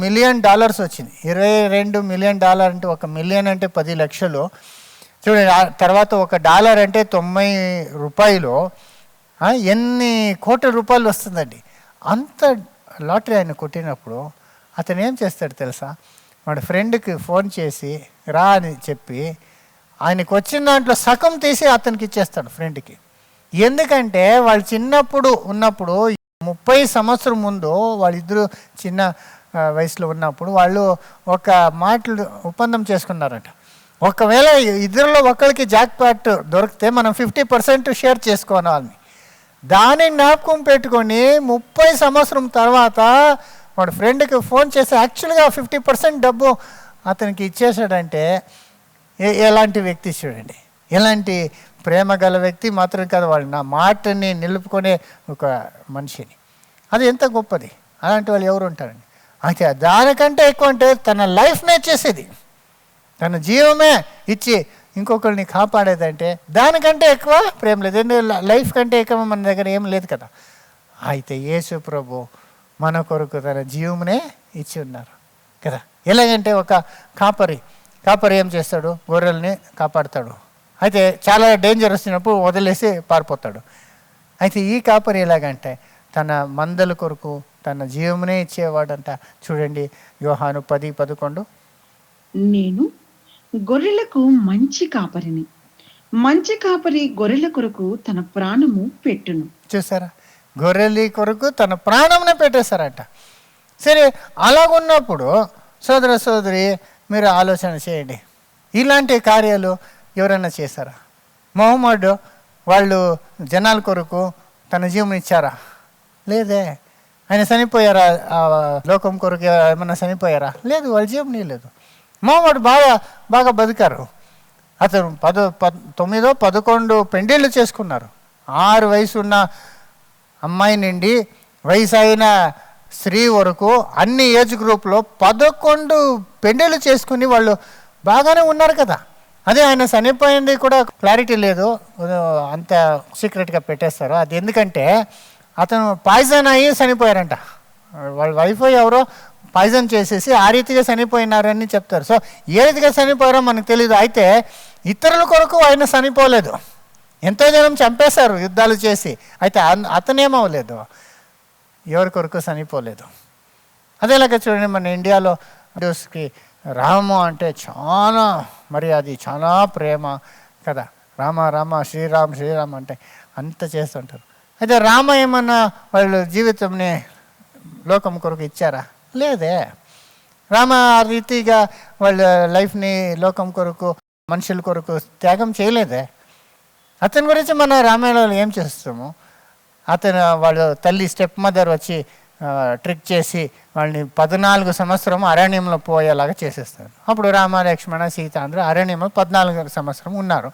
A: మిలియన్ వచ్చింది. $22 మిలియన్ అంటే, ఒక మిలియన్ అంటే 10 లక్షలు చూడండి. తర్వాత ఒక డాలర్ అంటే 90 రూపాయలు. ఎన్ని కోట్ల రూపాయలు వస్తుందండి. అంత లాటరీ ఆయన కొట్టినప్పుడు అతను ఏం చేస్తాడు తెలుసా? వాడి ఫ్రెండ్కి ఫోన్ చేసి రా అని చెప్పి ఆయనకు వచ్చిన దాంట్లో సగం తీసి అతనికి ఇచ్చేస్తాడు ఫ్రెండ్కి. ఎందుకంటే వాళ్ళు చిన్నప్పుడు ఉన్నప్పుడు 30 సంవత్సరం ముందు వాళ్ళిద్దరూ చిన్న వయసులో ఉన్నప్పుడు వాళ్ళు ఒక మాటలు ఒప్పందం చేసుకున్నారంట. ఒకవేళ ఇద్దరిలో ఒకరికి జాక్పాట్ దొరికితే మనం 50% షేర్ చేసుకోవాలని. దాన్ని జ్ఞాపకం పెట్టుకొని 30 సంవత్సరం తర్వాత వాడు ఫ్రెండ్కి ఫోన్ చేసి యాక్చువల్గా 50% డబ్బు అతనికి ఇచ్చేసాడంటే ఎలాంటి వ్యక్తి చూడండి, ఎలాంటి ప్రేమ గల వ్యక్తి మాత్రం కాదు, వాళ్ళు నా మాటని నిలుపుకునే ఒక మనిషిని. అది ఎంత గొప్పది. అలాంటి వాళ్ళు ఎవరు ఉంటారండి? అయితే దానికంటే ఎక్కువ అంటే తన లైఫ్నే చేసేది, తన జీవమే ఇచ్చి ఇంకొకరిని కాపాడేదంటే దానికంటే ఎక్కువ ప్రేమ లేదు. ఎందుకంటే లైఫ్ కంటే ఎక్కువ మన దగ్గర ఏం లేదు కదా. అయితే యేసు ప్రభు మన కొరకు తన జీవమునే ఇచ్చి ఉన్నారు కదా. ఎలాగంటే ఒక కాపరి ఏం చేస్తాడు? గొర్రెల్ని కాపాడుతాడు. అయితే చాలా డేంజర్ వచ్చినప్పుడు వదిలేసి పారిపోతాడు. అయితే ఈ కాపరి ఎలాగంటే తన మందల కొరకు తన జీవమునే ఇచ్చేవాడంట. చూడండి యోహాను 10:11,
B: నేను గొర్రెలకు మంచి కాపరిని, మంచి కాపరి గొర్రెల కొరకు తన ప్రాణము పెట్టును.
A: చూసారా, గొర్రెల కొరకు తన ప్రాణంనే పెట్టేశారంట. సరే, అలాగున్నప్పుడు సోదర సోదరి మీరు ఆలోచన చేయండి, ఇలాంటి కార్యాలు ఎవరైనా చేశారా? మొహమ్మద్ వాళ్ళు జనాల కొరకు తన జీవం ఇచ్చారా? లేదే. ఆయన చనిపోయారా? లోకం కొరకు ఏమన్నా చనిపోయారా? లేదు, వాళ్ళ జీవం లేదు. మొహమ్మద్ బాగా బతికారు. అతను 9-11 పెండిళ్ళు చేసుకున్నారు. 6 వయసు ఉన్న అమ్మాయి నుండి వయసు అయిన స్త్రీ వరకు అన్ని ఏజ్ గ్రూప్లో 11 పెండిళ్ళు చేసుకుని వాళ్ళు బాగానే ఉన్నారు కదా. అదే ఆయన చనిపోయింది కూడా క్లారిటీ లేదు, అంత సీక్రెట్గా పెట్టేస్తారు. అది ఎందుకంటే అతను పాయిజన్ అయ్యి చనిపోయారంట. వాళ్ళ వైఫ్ ఎవరో పాయిజన్ చేసేసి ఆ రీతిగా చనిపోయినారని చెప్తారు. సో ఏ రీతిగా చనిపోయారో మనకు తెలియదు. అయితే ఇతరుల కొరకు ఆయన చనిపోలేదు. ఎంతో జనం చంపేశారు యుద్ధాలు చేసి. అయితే అతనేమవ్వలేదు, ఎవరి కొరకు చనిపోలేదు. అదేలాగా చూడండి, మన ఇండియాలో హిందూస్కి రాము అంటే చాలా మరి అది చాలా ప్రేమ కదా. రామ శ్రీరామ్ అంటే అంత చేస్తుంటారు. అయితే రామ ఏమన్నా వాళ్ళు జీవితంని లోకం కొరకు ఇచ్చారా? లేదే. రామ ఆ రీతిగా వాళ్ళ లైఫ్ని లోకం కొరకు మనుషుల కొరకు త్యాగం చేయలేదే. అతని గురించి మన రామాయణంలో ఏం చేస్తాము, అతను వాళ్ళ తల్లి స్టెప్ మదర్ వచ్చి ట్రిక్ చేసి వాళ్ళని 14 సంవత్సరం అరణ్యంలో పోయేలాగా చేసేస్తారు. అప్పుడు రామ లక్ష్మణ సీత అందరూ అరణ్యంలో 14 సంవత్సరం ఉన్నారు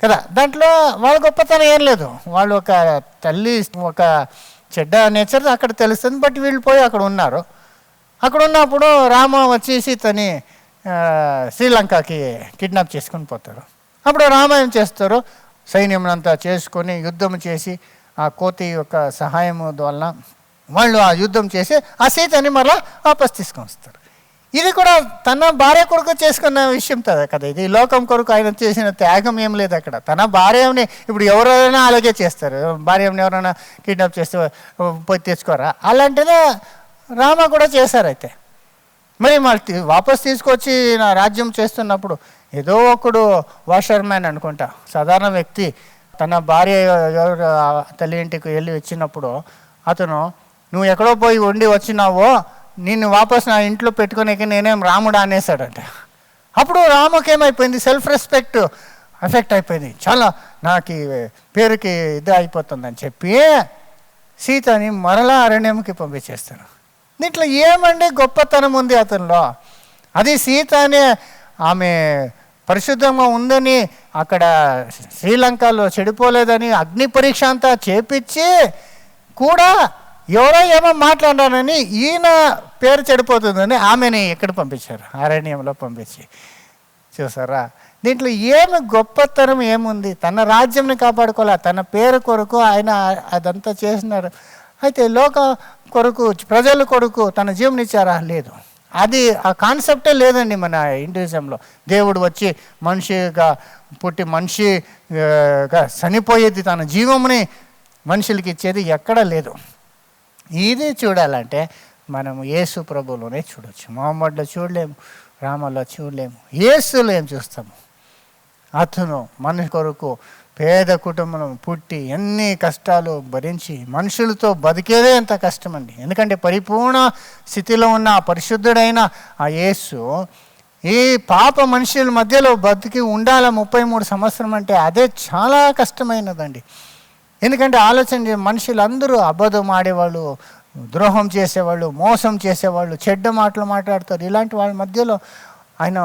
A: కదా. దాంట్లో వాళ్ళ గొప్పతనం ఏం లేదు, వాళ్ళు ఒక తల్లి ఒక చెడ్డ నేచర్ అక్కడ తెలుస్తుంది, బట్ వీళ్ళు పోయి అక్కడ ఉన్నారు. అక్కడ ఉన్నప్పుడు రామ వచ్చి సీతని శ్రీలంకకి కిడ్నాప్ చేసుకొని పోతారు. అప్పుడు రామ ఏం చేస్తారు, సైన్యంనంతా చేసుకొని యుద్ధం చేసి ఆ కోతి యొక్క సహాయం వలన వాళ్ళు ఆ యుద్ధం చేసి ఆ సీతని మరలా వాపస్ తీసుకొని వస్తారు. ఇది కూడా తన భార్య కొరకు చేసుకున్న విషయం కదా. ఇది లోకం కొరకు ఆయన చేసిన త్యాగం ఏం లేదు అక్కడ. తన భార్యని ఇప్పుడు ఎవరైనా అలాగే చేస్తారు, భార్యని ఎవరైనా కిడ్నాప్ చేస్తే పోయి తెచ్చుకోరా, అలాంటిదే రామ కూడా చేశారు. అయితే మరి మళ్ళీ వాపస్ తీసుకొచ్చి నా రాజ్యం చేస్తున్నప్పుడు ఏదో ఒకడు వాషర్ మ్యాన్ అనుకుంటా, సాధారణ వ్యక్తి తన భార్య ఎవరు తల్లి ఇంటికి వెళ్ళి వచ్చినప్పుడు అతను నువ్వు ఎక్కడో పోయి వండి వచ్చినావో నిన్ను వాపస్ నా ఇంట్లో పెట్టుకునేకి నేనేం రాముడా అనేసాడంట. అప్పుడు రాముకి ఏమైపోయింది, సెల్ఫ్ రెస్పెక్ట్ ఎఫెక్ట్ అయిపోయింది, చాలా నాకు పేరుకి ఇది అయిపోతుందని చెప్పి సీతని మరలా అరణ్యంకి పంపించేస్తాను. దీంట్లో ఏమండి గొప్పతనం ఉంది అతనిలో. అది సీత అనే ఆమె పరిశుద్ధంగా ఉందని అక్కడ శ్రీలంకలో చెడిపోలేదని అగ్ని పరీక్ష అంతా చేపించి కూడా ఎవరో ఏమో మాట్లాడారని ఈయన పేరు చెడిపోతుందని ఆమెని ఎక్కడ పంపించారు, అరణ్యంలో పంపించి. చూసారా, దీంట్లో ఏమి గొప్పతనం ఏముంది, తన రాజ్యంని కాపాడుకోలే, తన పేరు కొరకు ఆయన అదంతా చేసినారు. అయితే లోక కొరకు ప్రజల కొరకు తన జీవనం ఇచ్చారా, లేదు. అది ఆ కాన్సెప్టే లేదండి మన హిందూయిజంలో. దేవుడు వచ్చి మనిషిగా పుట్టి మనిషిగా చనిపోయేది, తన జీవముని మనుషులకి ఇచ్చేది ఎక్కడా లేదు. ఇది చూడాలంటే మనం యేసు ప్రభువులోనే చూడవచ్చు. మొహమ్మద్లో చూడలేము, రామలో చూడలేము, యేసులో ఏం చూస్తాము. అతను మనిషి కొరకు పేద కుటుంబం పుట్టి ఎన్ని కష్టాలు భరించి మనుషులతో బతికేదే ఎంత కష్టమండి. ఎందుకంటే పరిపూర్ణ స్థితిలో ఉన్న పరిశుద్ధుడైన ఆ యేసు ఈ పాప మనుషుల మధ్యలో బతికి ఉండాల 33 సంవత్సరం అంటే అదే చాలా కష్టమైనదండి. ఎందుకంటే ఆలోచన మనుషులందరూ అబద్ధం ఆడేవాళ్ళు, ద్రోహం చేసేవాళ్ళు, మోసం చేసేవాళ్ళు, చెడ్డ మాటలు మాట్లాడతారు. ఇలాంటి వాళ్ళ మధ్యలో ఆయన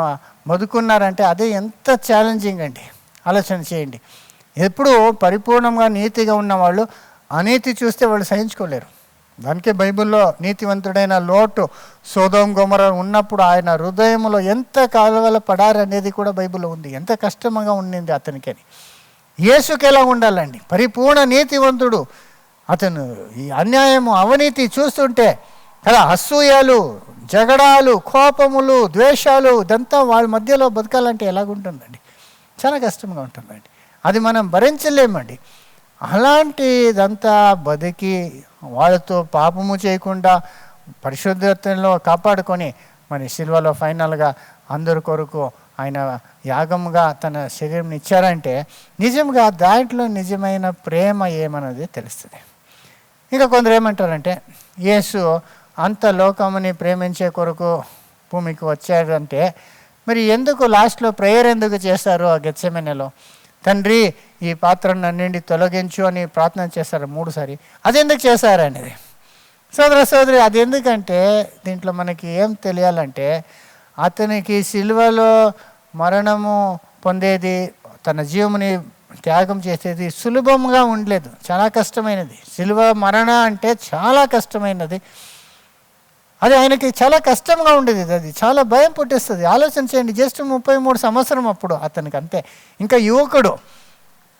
A: బతుకున్నారంటే అదే ఎంత ఛాలెంజింగ్ అండి. ఆలోచన చేయండి. ఎప్పుడు పరిపూర్ణంగా నీతిగా ఉన్నవాళ్ళు అనీతి చూస్తే వాళ్ళు సహించుకోలేరు. దానికే బైబిల్లో నీతివంతుడైన లోటు సొదొమ గొమొర్రా ఉన్నప్పుడు ఆయన హృదయంలో ఎంత కలవల పడారనేది కూడా బైబిల్లో ఉంది. ఎంత కష్టంగా ఉండింది అతనికని. యేసుకి ఎలా ఉండాలండి, పరిపూర్ణ నీతివంతుడు. అతను ఈ అన్యాయము అవినీతి చూస్తుంటే కదా, అసూయలు, జగడాలు, కోపములు, ద్వేషాలు, ఇదంతా వాళ్ళ మధ్యలో బతకాలంటే ఎలాగుంటుందండి, చాలా కష్టంగా ఉంటుందండి. అది మనం భరించలేమండి. అలాంటిదంతా బతికి వాళ్ళతో పాపము చేయకుండా పరిశుద్ధతలో కాపాడుకొని మరి సిలువలో ఫైనల్గా అందరి కొరకు ఆయన యాగముగా తన శరీరం ఇచ్చారంటే నిజంగా దాంట్లో నిజమైన ప్రేమ ఏమన్నది తెలుస్తుంది. ఇంకా కొందరు ఏమంటారంటే యేసు అంత లోకముని ప్రేమించే కొరకు భూమికి వచ్చారంటే మరి ఎందుకు లాస్ట్లో ప్రేయర్ ఎందుకు చేశారు ఆ గెత్సెమనేలో? తండ్రి ఈ పాత్రను నన్నుండి తొలగించు అని ప్రార్థన చేశారు 3 సారి. అది ఎందుకు చేశారనేది సోదరి అది ఎందుకంటే దీంట్లో మనకి ఏం తెలియాలంటే అతనికి సిలువలో మరణము పొందేది, తన జీవముని త్యాగం చేసేది సులభంగా ఉండలేదు, చాలా కష్టమైనది. సిలువ మరణ అంటే చాలా కష్టమైనది. అది ఆయనకి చాలా కష్టంగా ఉండేది, అది చాలా భయం పుట్టిస్తుంది. ఆలోచన చేయండి, జస్ట్ 33 సంవత్సరం అప్పుడు అతనికి, అంతే, ఇంకా యువకుడు,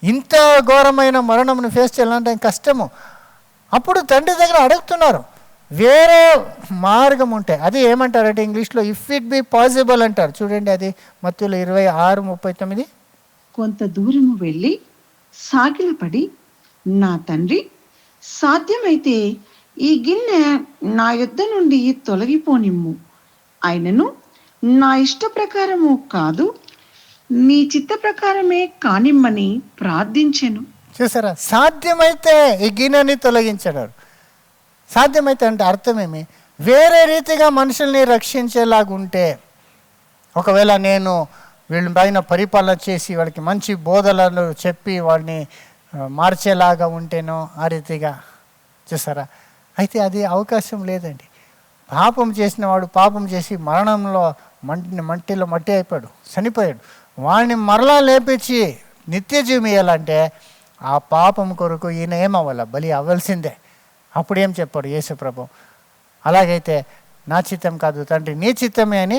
A: ఇంత ఘోరమైన మరణమును ఫేస్ చేయాలంటే కష్టము. అప్పుడు తండ్రి దగ్గర అడుగుతున్నారు వేరే మార్గం ఉంటే, అది ఏమంటారంటే ఇంగ్లీష్లో ఇఫ్ ఇట్ బి పాసిబుల్ అంటారు. చూడండి, అది మత్తయి 26:39.
B: కొంత దూరము వెళ్ళి సాగిలపడి, నా తండ్రి, సాధ్యమైతే ఈ గిన్నె నా యొద్ద నుండి తొలగిపోనిమ్ము, అయినను నా ఇష్ట ప్రకారము కాదు, నీ చిత్త ప్రకారమే కానిమ్మని ప్రార్థించెను.
A: చూసారా, సాధ్యమైతే ఈ గిన్నెని తొలగించాడు. సాధ్యమైతే అంటే అర్థమేమి? వేరే రీతిగా మనుషుల్ని రక్షించేలాగుంటే, ఒకవేళ నేను వీళ్ళ పైన పరిపాలన చేసి వాళ్ళకి మంచి బోధనలు చెప్పి వాళ్ళని మార్చేలాగా ఉంటేనో ఆ రీతిగా చూసారా, అయితే అది అవకాశం లేదండి. పాపం చేసిన వాడు పాపం చేసి మరణంలో మట్టిలో మట్టి అయిపోయాడు, చనిపోయాడు. వాడిని మరలా లేపించి నిత్య జీవం ఇవ్వాలంటే ఆ పాపం కొరకు ఈయన ఏమవ్వాల, బలి అవ్వాల్సిందే. అప్పుడేం చెప్పాడు యేసు ప్రభు, అలాగైతే నా చిత్తం కాదు తండ్రి నీ చిత్తమే అని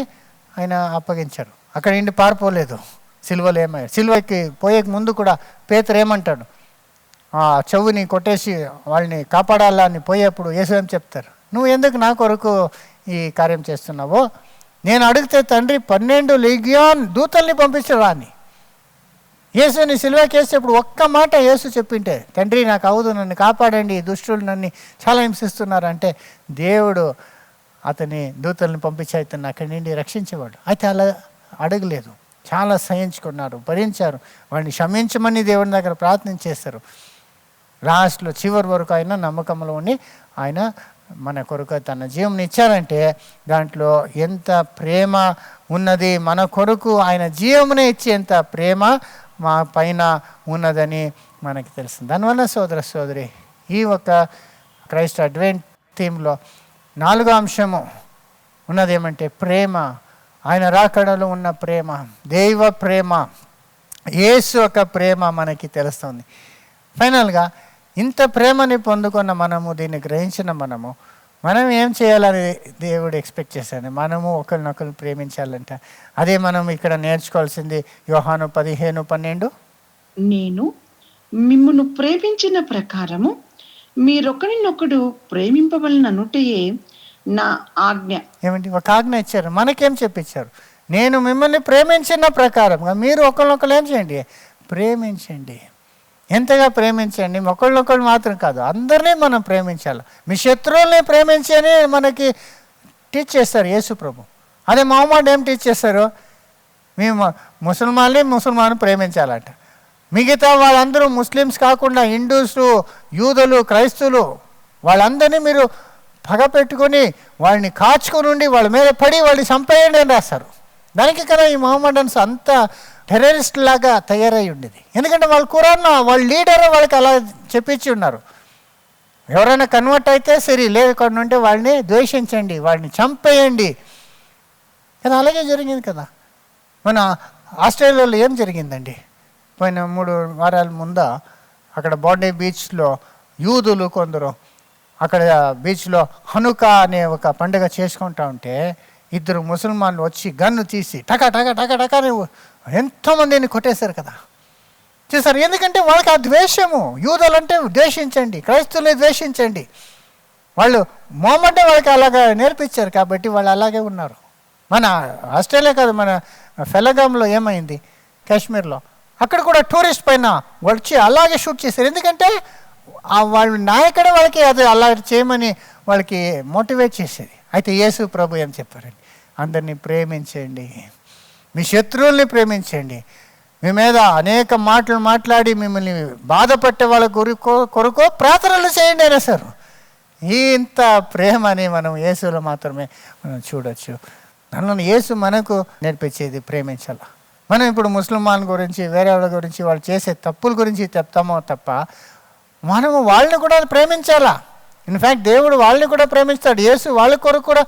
A: ఆయన అప్పగించారు. అక్కడ ఇండి పారిపోలేదు, సిలువలో ఏమయ్యాడు. సిలువకి పోయేకి ముందు కూడా పేతురు ఏమంటాడు, ఆ చెవుని కొట్టేసి వాళ్ళని కాపాడాలా అని పోయేప్పుడు యేసు ఏం చెప్తారు, నువ్వు ఎందుకు నా కొరకు ఈ కార్యం చేస్తున్నావో, నేను అడిగితే తండ్రి 12 లెగియోన్ దూతల్ని పంపించరా అని. యేసుని సిలువకి వేసేప్పుడు ఒక్క మాట యేసు చెప్పింటే, తండ్రి నాకు అవదు, నన్ను కాపాడండి, దుష్టులు నన్ను చాలా హింసిస్తున్నారు అంటే దేవుడు అతని దూతల్ని పంపించి అతన్ని అక్కడి నుండి రక్షించేవాడు. అయితే అలా అడగలేదు, చాలా సహించుకున్నారు, భరించారు, వాడిని క్షమించమని దేవుని దగ్గర ప్రార్థన చేస్తారు. లాస్ట్లో చివరి వరకు ఆయన నమ్మకంలో ఉండి ఆయన మన కొరకు తన జీవం ఇచ్చారంటే దాంట్లో ఎంత ప్రేమ ఉన్నది, మన కొరకు ఆయన జీవమునే ఇచ్చేంత ప్రేమ మా పైన ఉన్నదని మనకి తెలుస్తుంది. దానివల్ల సోదర సోదరి, ఈ ఒక క్రైస్ట్ అడ్వెంట్ థీమ్లో 4వ అంశము ఉన్నదేమంటే ప్రేమ. ఆయన రాకడలో ఉన్న ప్రేమ, దైవ ప్రేమ, యేసు ఒక ప్రేమ మనకి తెలుస్తుంది. ఫైనల్గా ఇంత ప్రేమని పొందుకున్న మనము, దీన్ని గ్రహించిన మనం ఏం చేయాలని దేవుడు ఎక్స్పెక్ట్ చేశాడు, మనము ఒకరినొకరు ప్రేమించాలంట. అదే మనం ఇక్కడ నేర్చుకోవాల్సింది. యోహాను 15:12,
B: నేను మిమ్మును ప్రేమించిన ప్రకారము మీరొకరినొకడు ప్రేమింపవలననుటయే నా ఆజ్ఞ.
A: ఏమండి, ఒక ఆజ్ఞ ఇచ్చారు. మనకేం చెప్పించారు, నేను మిమ్మల్ని ప్రేమించిన ప్రకారంగా మీరు ఒకరినొకరు ఏం చేయండి, ప్రేమించండి. ఎంతగా ప్రేమించండి, ఒకళ్ళొకళ్ళు మాత్రం కాదు, అందరినీ మనం ప్రేమించాలి. మీ శత్రువుల్ని ప్రేమించి అని మనకి టీచ్ చేస్తారు యేసు ప్రభు. అదే మొహమ్మద్ ఏం టీచ్ చేస్తారు, మేము ముసల్మాన్ని ప్రేమించాలంట. మిగతా వాళ్ళందరూ ముస్లిమ్స్ కాకుండా హిందూస్, యూదులు, క్రైస్తువులు వాళ్ళందరినీ మీరు పగ పెట్టుకొని వాళ్ళని కాచుకొని ఉండి వాళ్ళ మీద పడి వాళ్ళని చంపేయండి అని రాస్తారు. దానికి కదా ఈ మొహమ్మడన్స్ అంత టెర్రరిస్ట్ లాగా తయారై ఉండేది. ఎందుకంటే వాళ్ళ ఖురాన్ వాళ్ళ లీడర్ వాళ్ళకి అలా చెప్పించి ఉన్నారు. ఎవరైనా కన్వర్ట్ అయితే సరే, లేకుండా ఉంటే వాళ్ళని ద్వేషించండి, వాళ్ళని చంపేయండి. కానీ అలాగే జరిగింది కదా. మన ఆస్ట్రేలియాలో ఏం జరిగిందండి, పోయిన 3 వారాల ముందు అక్కడ బాండే బీచ్లో యూదులు కొందరు అక్కడ బీచ్లో హనుకా అనే ఒక పండుగ చేసుకుంటా ఉంటే 2 ముసల్మాన్లు వచ్చి గన్ను తీసి టకా టకా టకా టకా ఎంతోమందిని కొట్టేశారు కదా. చూసారు, ఎందుకంటే వాళ్ళకి ఆ ద్వేషము. యూదులంటే ద్వేషించండి, క్రైస్తవుల్ని ద్వేషించండి. వాళ్ళు మొహమ్మద్ వాళ్ళకి అలాగా నేర్పించారు కాబట్టి వాళ్ళు అలాగే ఉన్నారు. మన ఆస్ట్రేలియా కాదు, మన ఫెలగాంలో ఏమైంది, కాశ్మీర్లో, అక్కడ కూడా టూరిస్ట్ పైన వచ్చి అలాగే షూట్ చేశారు. ఎందుకంటే వాళ్ళ నాయకుడే వాళ్ళకి అది అలా చేయమని వాళ్ళకి మోటివేట్ చేసేది. అయితే యేసు ప్రభు ఏం చెప్పారండి, అందరినీ ప్రేమించండి, మీ శత్రువుల్ని ప్రేమించండి, మీ మీద అనేక మాటలు మాట్లాడి మిమ్మల్ని బాధపట్టే వాళ్ళ కొరకు ప్రార్థనలు చేయండి అయినా సార్. ఇంత ప్రేమని మనం యేసులో మాత్రమే మనం చూడొచ్చు. దానిలో యేసు మనకు నేర్పించేది ప్రేమించాల. మనం ఇప్పుడు ముస్లిమాన్ గురించి, వేరే వాళ్ళ గురించి, వాళ్ళు చేసే తప్పుల గురించి చెప్తామో తప్ప మనము వాళ్ళని కూడా ప్రేమించాలా. ఇన్ఫ్యాక్ట్ దేవుడు వాళ్ళని కూడా ప్రేమిస్తాడు. యేసు వాళ్ళ కొరకు కూడా,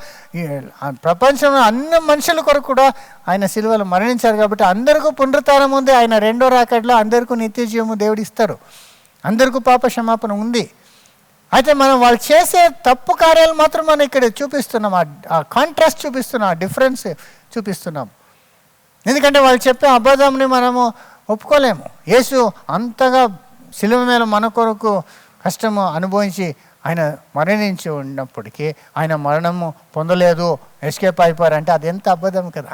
A: ప్రపంచంలో అన్ని మనుషుల కొరకు కూడా ఆయన సిలువలో మరణించారు కాబట్టి అందరికీ పునరుత్థానం ఉంది. ఆయన 2వ రాకడలో అందరికీ నిత్య జీవము దేవుడు ఇస్తారు, అందరికీ పాప క్షమాపణ ఉంది. అయితే మనం వాళ్ళు చేసే తప్పు కార్యాలు మాత్రం మనం ఇక్కడ చూపిస్తున్నాం, ఆ కాంట్రాస్ట్ చూపిస్తున్నాం, ఆ డిఫరెన్స్ చూపిస్తున్నాం. ఎందుకంటే వాళ్ళు చెప్పే అబద్ధంని మనము ఒప్పుకోలేము. యేసు అంతగా సిలువ మీద మన కొరకు కష్టము అనుభవించి ఆయన మరణించి ఉన్నప్పటికీ ఆయన మరణము పొందలేదు, ఎస్కేప్ అయిపోయారంటే అది ఎంత అబద్ధం కదా.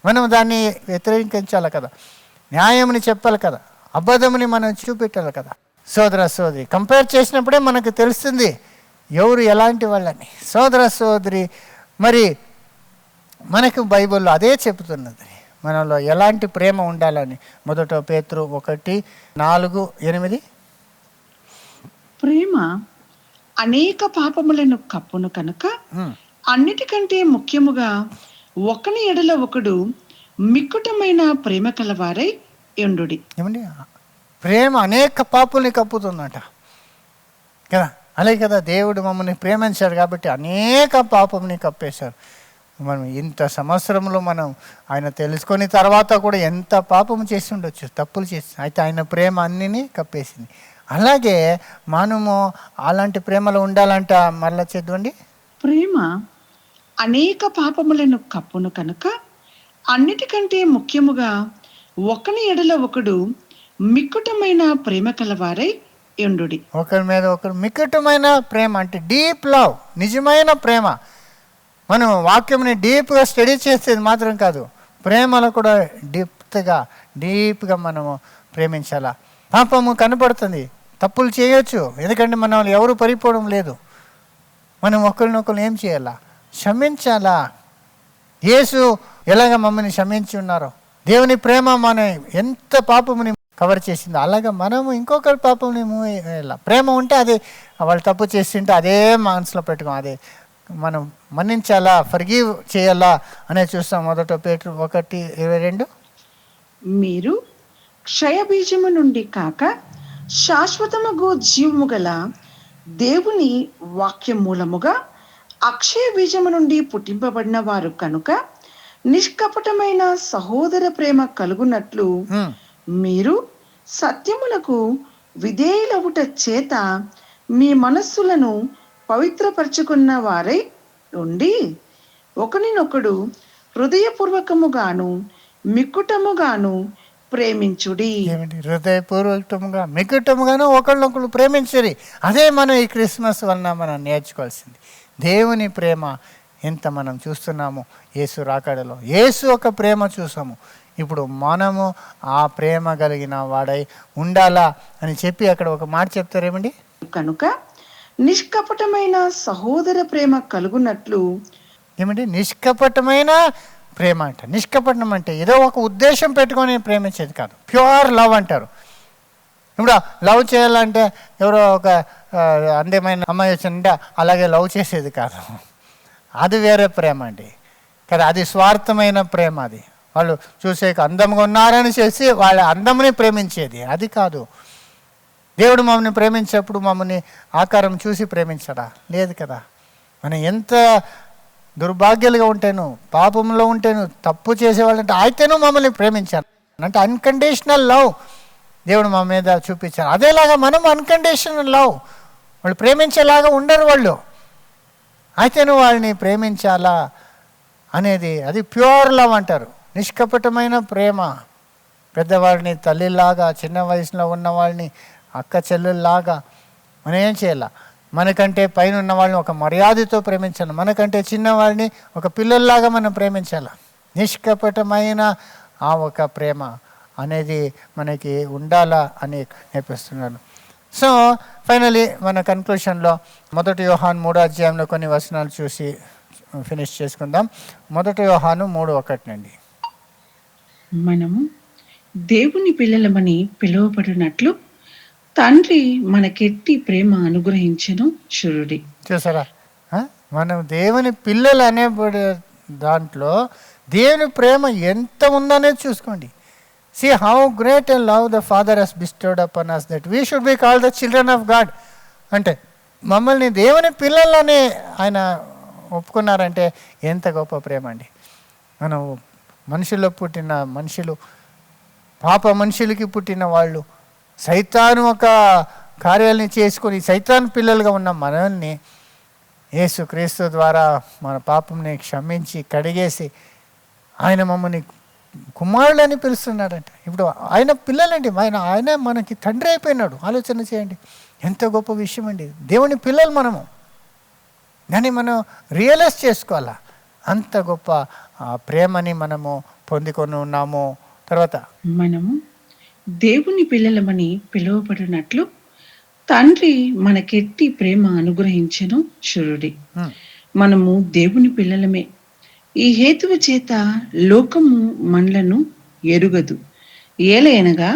A: మనం దాన్ని వ్యతిరేకించాలి కదా, న్యాయంని చెప్పాలి కదా, అబద్ధంని మనం చూపెట్టాలి కదా. సోదర సోదరి కంపేర్ చేసినప్పుడే మనకు తెలుస్తుంది ఎవరు ఎలాంటి వాళ్ళని. సోదర సోదరి, మరి మనకు బైబిల్లో అదే చెబుతున్నది, మనలో ఎలాంటి ప్రేమ ఉండాలని. 1 పేతురు 1:4-8.
B: ప్రేమ అనేక పాపములను కప్పును కనుక
A: ఉమ్.
B: అన్నిటికంటే ముఖ్యముగా ఒకని ఎడల ఒకడు మిక్కుటమైన ప్రేమ కలవారై ఉండుడి.
A: ఏమండి, ప్రేమ అనేక పాపుల్ని కప్పుతుందట కదా. అలాగే కదా, దేవుడు మమ్మల్ని ప్రేమించాడు కాబట్టి అనేక పాపంని కప్పేశారు. మనం ఇంత సంవత్సరంలో మనం ఆయన తెలుసుకొని తర్వాత కూడా ఎంత పాపం చేసి ఉండొచ్చు, తప్పులు చేసి, అయితే ఆయన ప్రేమ అన్నిని కప్పేసింది. అలాగే మనము అలాంటి ప్రేమలో ఉండాలంట. మరలా చదవండి.
B: ప్రేమ అనేక పాపములను కప్పును కనుక అన్నిటికంటే ముఖ్యముగా ఒకని ఎడల ఒకడు మిక్కుటమైన ప్రేమ కలవారై ఉండుడి.
A: ఒకరి మీద ఒకరు మిక్కటమైన ప్రేమ అంటే డీప్ లవ్, నిజమైన ప్రేమ. మనం వాక్యంని డీప్గా స్టడీ చేసేది మాత్రం కాదు, ప్రేమలో కూడా డీప్గా మనము ప్రేమించాలా. పాపము కనపడుతుంది, తప్పులు చేయొచ్చు, ఎందుకంటే మనం ఎవరు పరిపోవడం లేదు. మనం ఒకరినొకరు ఏం చేయాలా? క్షమించాలా. యేసు ఎలాగ మమ్మల్ని క్షమించి ఉన్నారో, దేవుని ప్రేమ మన ఎంత పాపముని కవర్ చేసిందో, అలాగా మనము ఇంకొకరి పాపంని ప్రేమ ఉంటే అది వాళ్ళు తప్పు చేస్తుంటే అదే మనసులో పెట్టుకోం, అదే మనం మన్నించాలా, ఫర్గివ్ చేయాలా అనేది చూస్తాం. మొదట పేతురు 1:22.
B: మీరు క్షయబీజము నుండి కాక శాశ్వతముగు జీవము గల దేవుని వాక్యం మూలముగా అక్షయ బీజము నుండి పుట్టింపబడిన వారు కనుక నిష్కపటమైన సహోదర ప్రేమ కలుగునట్లు మీరు సత్యములకు విధేయులవుట చేత మీ మనస్సులను పవిత్రపరచుకున్న వారై ఉండి ఒకనినొకడు హృదయపూర్వకముగాను మిక్కుటముగాను ప్రేమించుడి.
A: ఏమిటి? హృదయపూర్వకముగా మిక్కుటముగాను ఒకళ్ళొకళ్ళు ప్రేమించరి. అదే మనం ఈ క్రిస్మస్ వలన మనం నేర్చుకోవాల్సింది. దేవుని ప్రేమ ఎంత మనం చూస్తున్నాము యేసు రాకడలో. యేసు ఒక ప్రేమ చూసాము, ఇప్పుడు మనము ఆ ప్రేమ కలిగిన వాడై ఉండాలా అని చెప్పి అక్కడ ఒక మాట చెప్తారేమండి.
B: కనుక నిష్కపటమైన సహోదర ప్రేమ కలుగునట్లు.
A: ఏమండి? నిష్కపటమైన ప్రేమ అంట. నిష్కపటం అంటే ఏదో ఒక ఉద్దేశం పెట్టుకొని ప్రేమించేది కాదు, ప్యూర్ లవ్ అంటారు. ఇప్పుడు లవ్ చేయాలంటే ఎవరో ఒక అందమైన అమ్మాయి వచ్చిందంటే అలాగే లవ్ చేసేది కాదు, అది వేరే ప్రేమ అండి కదా. అది స్వార్థమైన ప్రేమ. అది వాళ్ళు చూసే అందంగా ఉన్నారని చేసి వాళ్ళ అందముని ప్రేమించేది అది కాదు. దేవుడు మమ్మల్ని ప్రేమించేప్పుడు మమ్మల్ని ఆకారం చూసి ప్రేమించడా? లేదు కదా. మనం ఎంత దుర్భాగ్యాలుగా ఉంటేను, పాపంలో ఉంటేను, తప్పు చేసేవాళ్ళంటే అయితేనూ మమ్మల్ని ప్రేమించారు అంటే అన్కండిషనల్ లవ్ దేవుడు మా మీద చూపించారు. అదేలాగా మనం అన్కండిషనల్ లవ్, వాళ్ళు ప్రేమించేలాగా ఉండరు వాళ్ళు, అయితేనూ వాళ్ళని ప్రేమించాలా అనేది అది ప్యూర్ లవ్ అంటారు. నిష్కపటమైన ప్రేమ. పెద్దవాళ్ళని తల్లిలాగా, చిన్న వయసులో ఉన్న వాళ్ళని అక్క చెల్లెల్లాగా మనం ఏం చేయాల? మనకంటే పైన ఉన్న వాళ్ళని ఒక మర్యాదతో ప్రేమించాలి, మనకంటే చిన్నవాళ్ళని ఒక పిల్లల్లాగా మనం ప్రేమించాలి. నిష్కపటమైన ఆ ఒక ప్రేమ అనేది మనకి ఉండాలా అని నేర్పిస్తున్నాను. సో ఫైనలీ మన కన్క్లూషన్లో 1 యోహాను 3వ అధ్యాయంలో కొన్ని వచనాలు చూసి ఫినిష్ చేసుకుందాం. 1 యోహాను 3:1 నుండి.
B: మనము దేవుని పిల్లలమని పిలువబడినట్లు తండ్రి మనకెట్టి ప్రేమ అనుగ్రహించెను చూడుడి.
A: చూసారా, మనం దేవుని పిల్లలు అనేబడే దాంట్లో దేవుని ప్రేమ ఎంత ఉందనేది చూసుకోండి. See how great a love the Father has bestowed upon us that we should be called the children of God. అంటే మమ్మల్ని దేవుని పిల్లలని ఆయన ఒప్పుకున్నారంటే ఎంత గొప్ప ప్రేమ అండి. మనం మనుషుల్లో పుట్టిన మనుషులు, పాప మనుషులకి పుట్టిన వాళ్ళు, సైతాను ఒక కార్యాలని చేసుకొని సైతాన్ పిల్లలుగా ఉన్న మనల్ని యేసు క్రీస్తు ద్వారా మన పాపంని క్షమించి కడిగేసి ఆయన మమ్మల్ని కుమారులని పిలుస్తున్నాడంట. ఇప్పుడు ఆయన పిల్లలండి, ఆయన మనకి తండ్రి అయిపోయినాడు. ఆలోచన చేయండి, ఎంత గొప్ప విషయం అండి. దేవుని పిల్లలు మనము, దాన్ని మనం రియలైజ్ చేసుకోవాలా. అంత గొప్ప ప్రేమని మనము పొందుకొని ఉన్నాము. తర్వాత
B: మనము దేవుని పిల్లలమని పిలువబడినట్లు తండ్రి మనకెట్టి ప్రేమ అనుగ్రహించెను చూడుడి. మనము దేవుని పిల్లలమే. ఈ హేతువు చేత లోకము మనలను ఎరుగదు, ఏలయనగా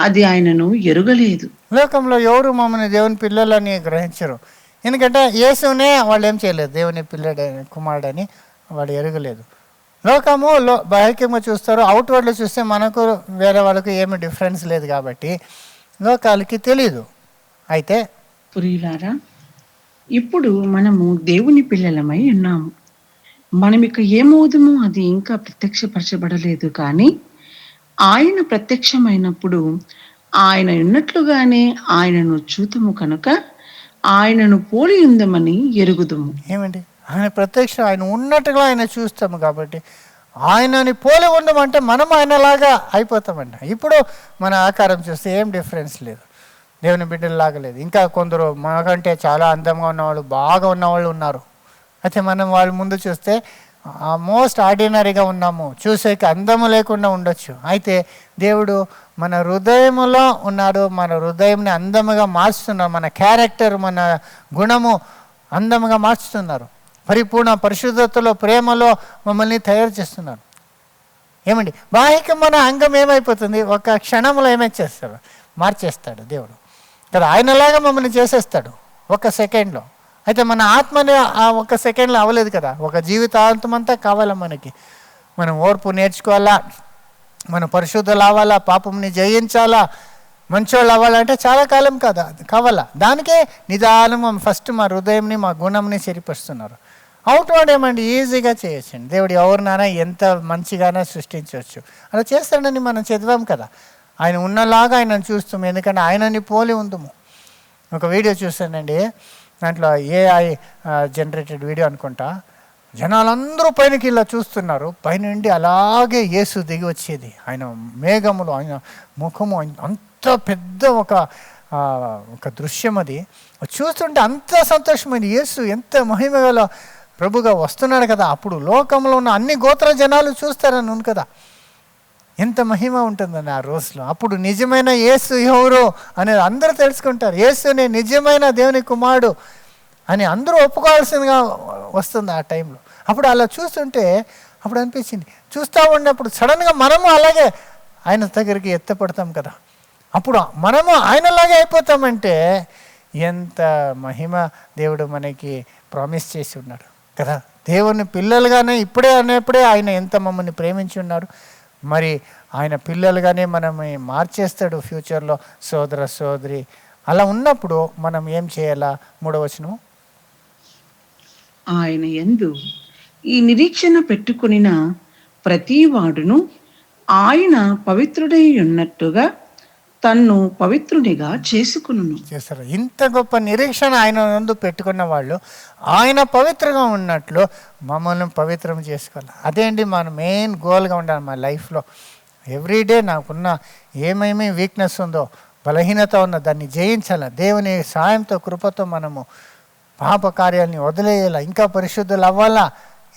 B: అది ఆయనను ఎరుగలేదు.
A: లోకంలో ఎవరు మమ్మల్ని దేవుని పిల్లలని గ్రహించరు, ఎందుకంటే యేసునే వాళ్ళు ఏం చేయలేదు, దేవుని పిల్లడని కుమారుడని వాళ్ళు ఎరగలేదు. లోకము బాహ్యంగా చూస్తారు, అవుట్వర్డ్లో చూస్తే మనకు వేరే వాళ్ళకు ఏమి డిఫరెన్స్ లేదు కాబట్టి లోకాలకి తెలీదు. అయితే
B: ప్రియులారా, ఇప్పుడు మనము దేవుని పిల్లలమై ఉన్నాము. మనం ఇక ఏమవుదుమో అది ఇంకా ప్రత్యక్షపరచబడలేదు, కానీ ఆయన ప్రత్యక్షమైనప్పుడు ఆయన ఉన్నట్లుగానే ఆయనను చూతుము కనుక ఆయనను పోలి ఉందమని ఎరుగుదుము.
A: ఏమండి, ఆయన ప్రత్యక్షం, ఆయన ఉన్నట్టుగా ఆయన చూస్తాము కాబట్టి ఆయనని పోలి ఉండమంటే మనం ఆయనలాగా అయిపోతామండి. ఇప్పుడు మన ఆకారం చూస్తే ఏం డిఫరెన్స్ లేదు, దేవుని బిడ్డలాగా లేదు. ఇంకా కొందరు మనకంటే చాలా అందంగా ఉన్నవాళ్ళు, బాగా ఉన్నవాళ్ళు ఉన్నారు. అయితే మనం వాళ్ళ ముందు చూస్తే మోస్ట్ ఆర్డినరీగా ఉన్నాము, చూసేకి అందము లేకుండా ఉండొచ్చు. అయితే దేవుడు మన హృదయములో ఉన్నాడు, మన హృదయంని అందముగా మార్చుతున్నారు, మన క్యారెక్టర్, మన గుణము అందముగా మార్చుతున్నారు, పరిపూర్ణ పరిశుద్ధతలో ప్రేమలో మమ్మల్ని తయారు చేస్తున్నారు. ఏమండి, బాహ్యకమైన అంగం ఏమైపోతుంది, ఒక క్షణంలో ఏమైచేస్తాడు, మార్చేస్తాడు దేవుడు కదా. ఆయనలాగా మమ్మల్ని చేసేస్తాడు ఒక సెకండ్లో. అయితే మన ఆత్మని ఆ ఒక సెకండ్లో అవ్వలేదు కదా, ఒక జీవితాంతం అంతా కావాలా మనకి. మనం ఓర్పు నేర్చుకోవాలా, మన పరిశుద్ధులు అవ్వాలా, పాపంని జయించాలా, మంచోళ్ళు అవ్వాలంటే చాలా కాలం కదా కావాలా. దానికే నిదానం ఫస్ట్ మా హృదయంని, మా గుణంని సరిపరుస్తున్నారు. అవుట్వర్డ్ ఏమండి ఈజీగా చేయొచ్చండి. దేవుడు ఎవరినైనా ఎంత మంచిగానే సృష్టించవచ్చు, అలా చేస్తాడని మనం చదివాం కదా. ఆయన ఉన్నలాగా ఆయనను చూస్తాము, ఎందుకంటే ఆయనని పోలి ఉందము. ఒక వీడియో చూస్తానండి, దాంట్లో ఏఐ జనరేటెడ్ వీడియో అనుకుంటా. జనాలందరూ పైనకి ఇలా చూస్తున్నారు, పైనుండి అలాగే యేసు దిగి వచ్చేది. ఆయన మేఘములు, ఆయన ముఖము, అంత పెద్ద ఒక దృశ్యం. అది చూస్తుంటే అంత సంతోషమైంది. యేసు ఎంత మహిమగల ప్రభుగా వస్తున్నాడు కదా. అప్పుడు లోకంలో ఉన్న అన్ని గోత్ర జనాలు చూస్తారని ఉంది కదా, ఎంత మహిమ ఉంటుందని ఆ రోజులో. అప్పుడు నిజమైన యేసు ఎవరు అనేది అందరూ తెలుసుకుంటారు. యేసుని నిజమైన దేవుని కుమారుడు అని అందరూ ఒప్పుకోవాల్సిందిగా వస్తుంది ఆ టైంలో. అప్పుడు అలా చూస్తుంటే అప్పుడు అనిపించింది, చూస్తూ ఉన్నప్పుడు సడన్గా మనము అలాగే ఆయన దగ్గరికి ఎత్తపడతాం కదా. అప్పుడు మనము ఆయనలాగే అయిపోతామంటే ఎంత మహిమ దేవుడు మనకి ప్రామిస్ చేసి ఉన్నాడు కదా. దేవుని పిల్లలుగానే ఇప్పుడే అనేప్పుడే ఆయన ఎంత మమ్మల్ని ప్రేమించి ఉన్నాడు. మరి ఆయన పిల్లలుగానే మనం మార్చేస్తాడు ఫ్యూచర్లో. సోదర సోదరి, అలా ఉన్నప్పుడు మనం ఏం చేయాలా? 3వ వచనం,
B: ఆయన యందు ఈ నిరీక్షణ పెట్టుకొనిన ప్రతి వాడును ఆయన పవిత్రుడై ఉన్నట్టుగా తన్ను పవిత్రునిగా చేసుకును.
A: చేస్తారు. ఇంత గొప్ప నిరీక్షణ ఆయన నందు పెట్టుకున్న వాళ్ళు ఆయన పవిత్రంగా ఉన్నట్లు మమ్మల్ని పవిత్రం చేసుకోవాలి. అదే అండి మన మెయిన్ గోల్గా ఉండాలి మా లైఫ్లో. ఎవ్రీడే నాకున్న ఏమేమి వీక్నెస్ ఉందో, బలహీనత ఉన్న దాన్ని జయించాలి. దేవుని సాయంతో, కృపతో మనము పాప కార్యాలని వదిలేయాల, ఇంకా పరిశుద్ధులు అవ్వాలా.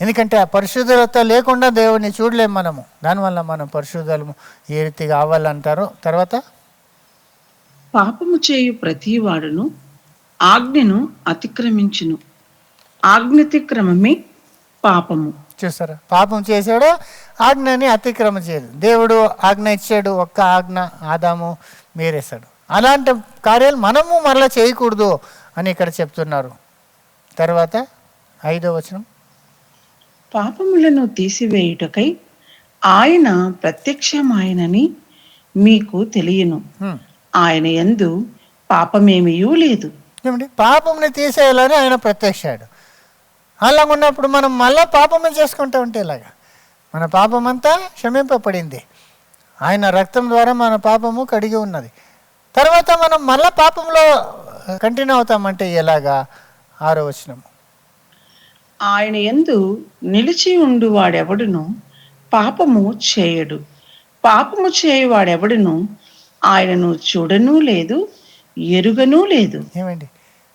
A: ఎందుకంటే ఆ పరిశుద్ధులతో లేకుండా దేవుని చూడలేము మనము. దానివల్ల మనం పరిశుద్ధులము ఏ రీతిగా అవ్వాలంటారు. తర్వాత,
B: పాపము చేయు ప్రతి వాడును ఆజ్ఞను అతిక్రమించును, ఆజ్ఞతిక్రమమే పాపము.
A: చూస్తారా, పాపం చేశాడు, ఆజ్ఞని అతిక్రమ చేయదు. దేవుడు ఆజ్ఞ ఇచ్చాడు, ఒక్క ఆజ్ఞ ఆదాము మీరేశాడు. అలాంటి కార్యాలు మనము మరలా చేయకూడదు అని ఇక్కడ చెప్తున్నారు. తర్వాత 5వ వచనం,
B: పాపములను తీసివేయుటకై ఆయన ప్రత్యక్షమాయనని మీకు తెలియను, ఆయన యందు పాపమేమీయూ లేదు.
A: ఏమండి, పాపంని తీసేయాలని ఆయన ప్రత్యక్షాడు. అలా ఉన్నప్పుడు మనం మళ్ళీ పాపమే చేసుకుంటూ ఉంటే ఇలాగా మన పాపం అంతా క్షమింపబడింది. ఆయన రక్తం ద్వారా మన పాపము కడిగి ఉన్నది. తర్వాత మనం మళ్ళీ పాపంలో కంటిన్యూ అవుతామంటే ఎలాగా? 6వ వచనం,
B: ఆయన యందు నిలిచి ఉండు వాడెవడును పాపము చేయడు, పాపము చేయువాడెవడును ఆయనను చూడనూ లేదు, ఎరుగనూ లేదు.
A: ఏమండి,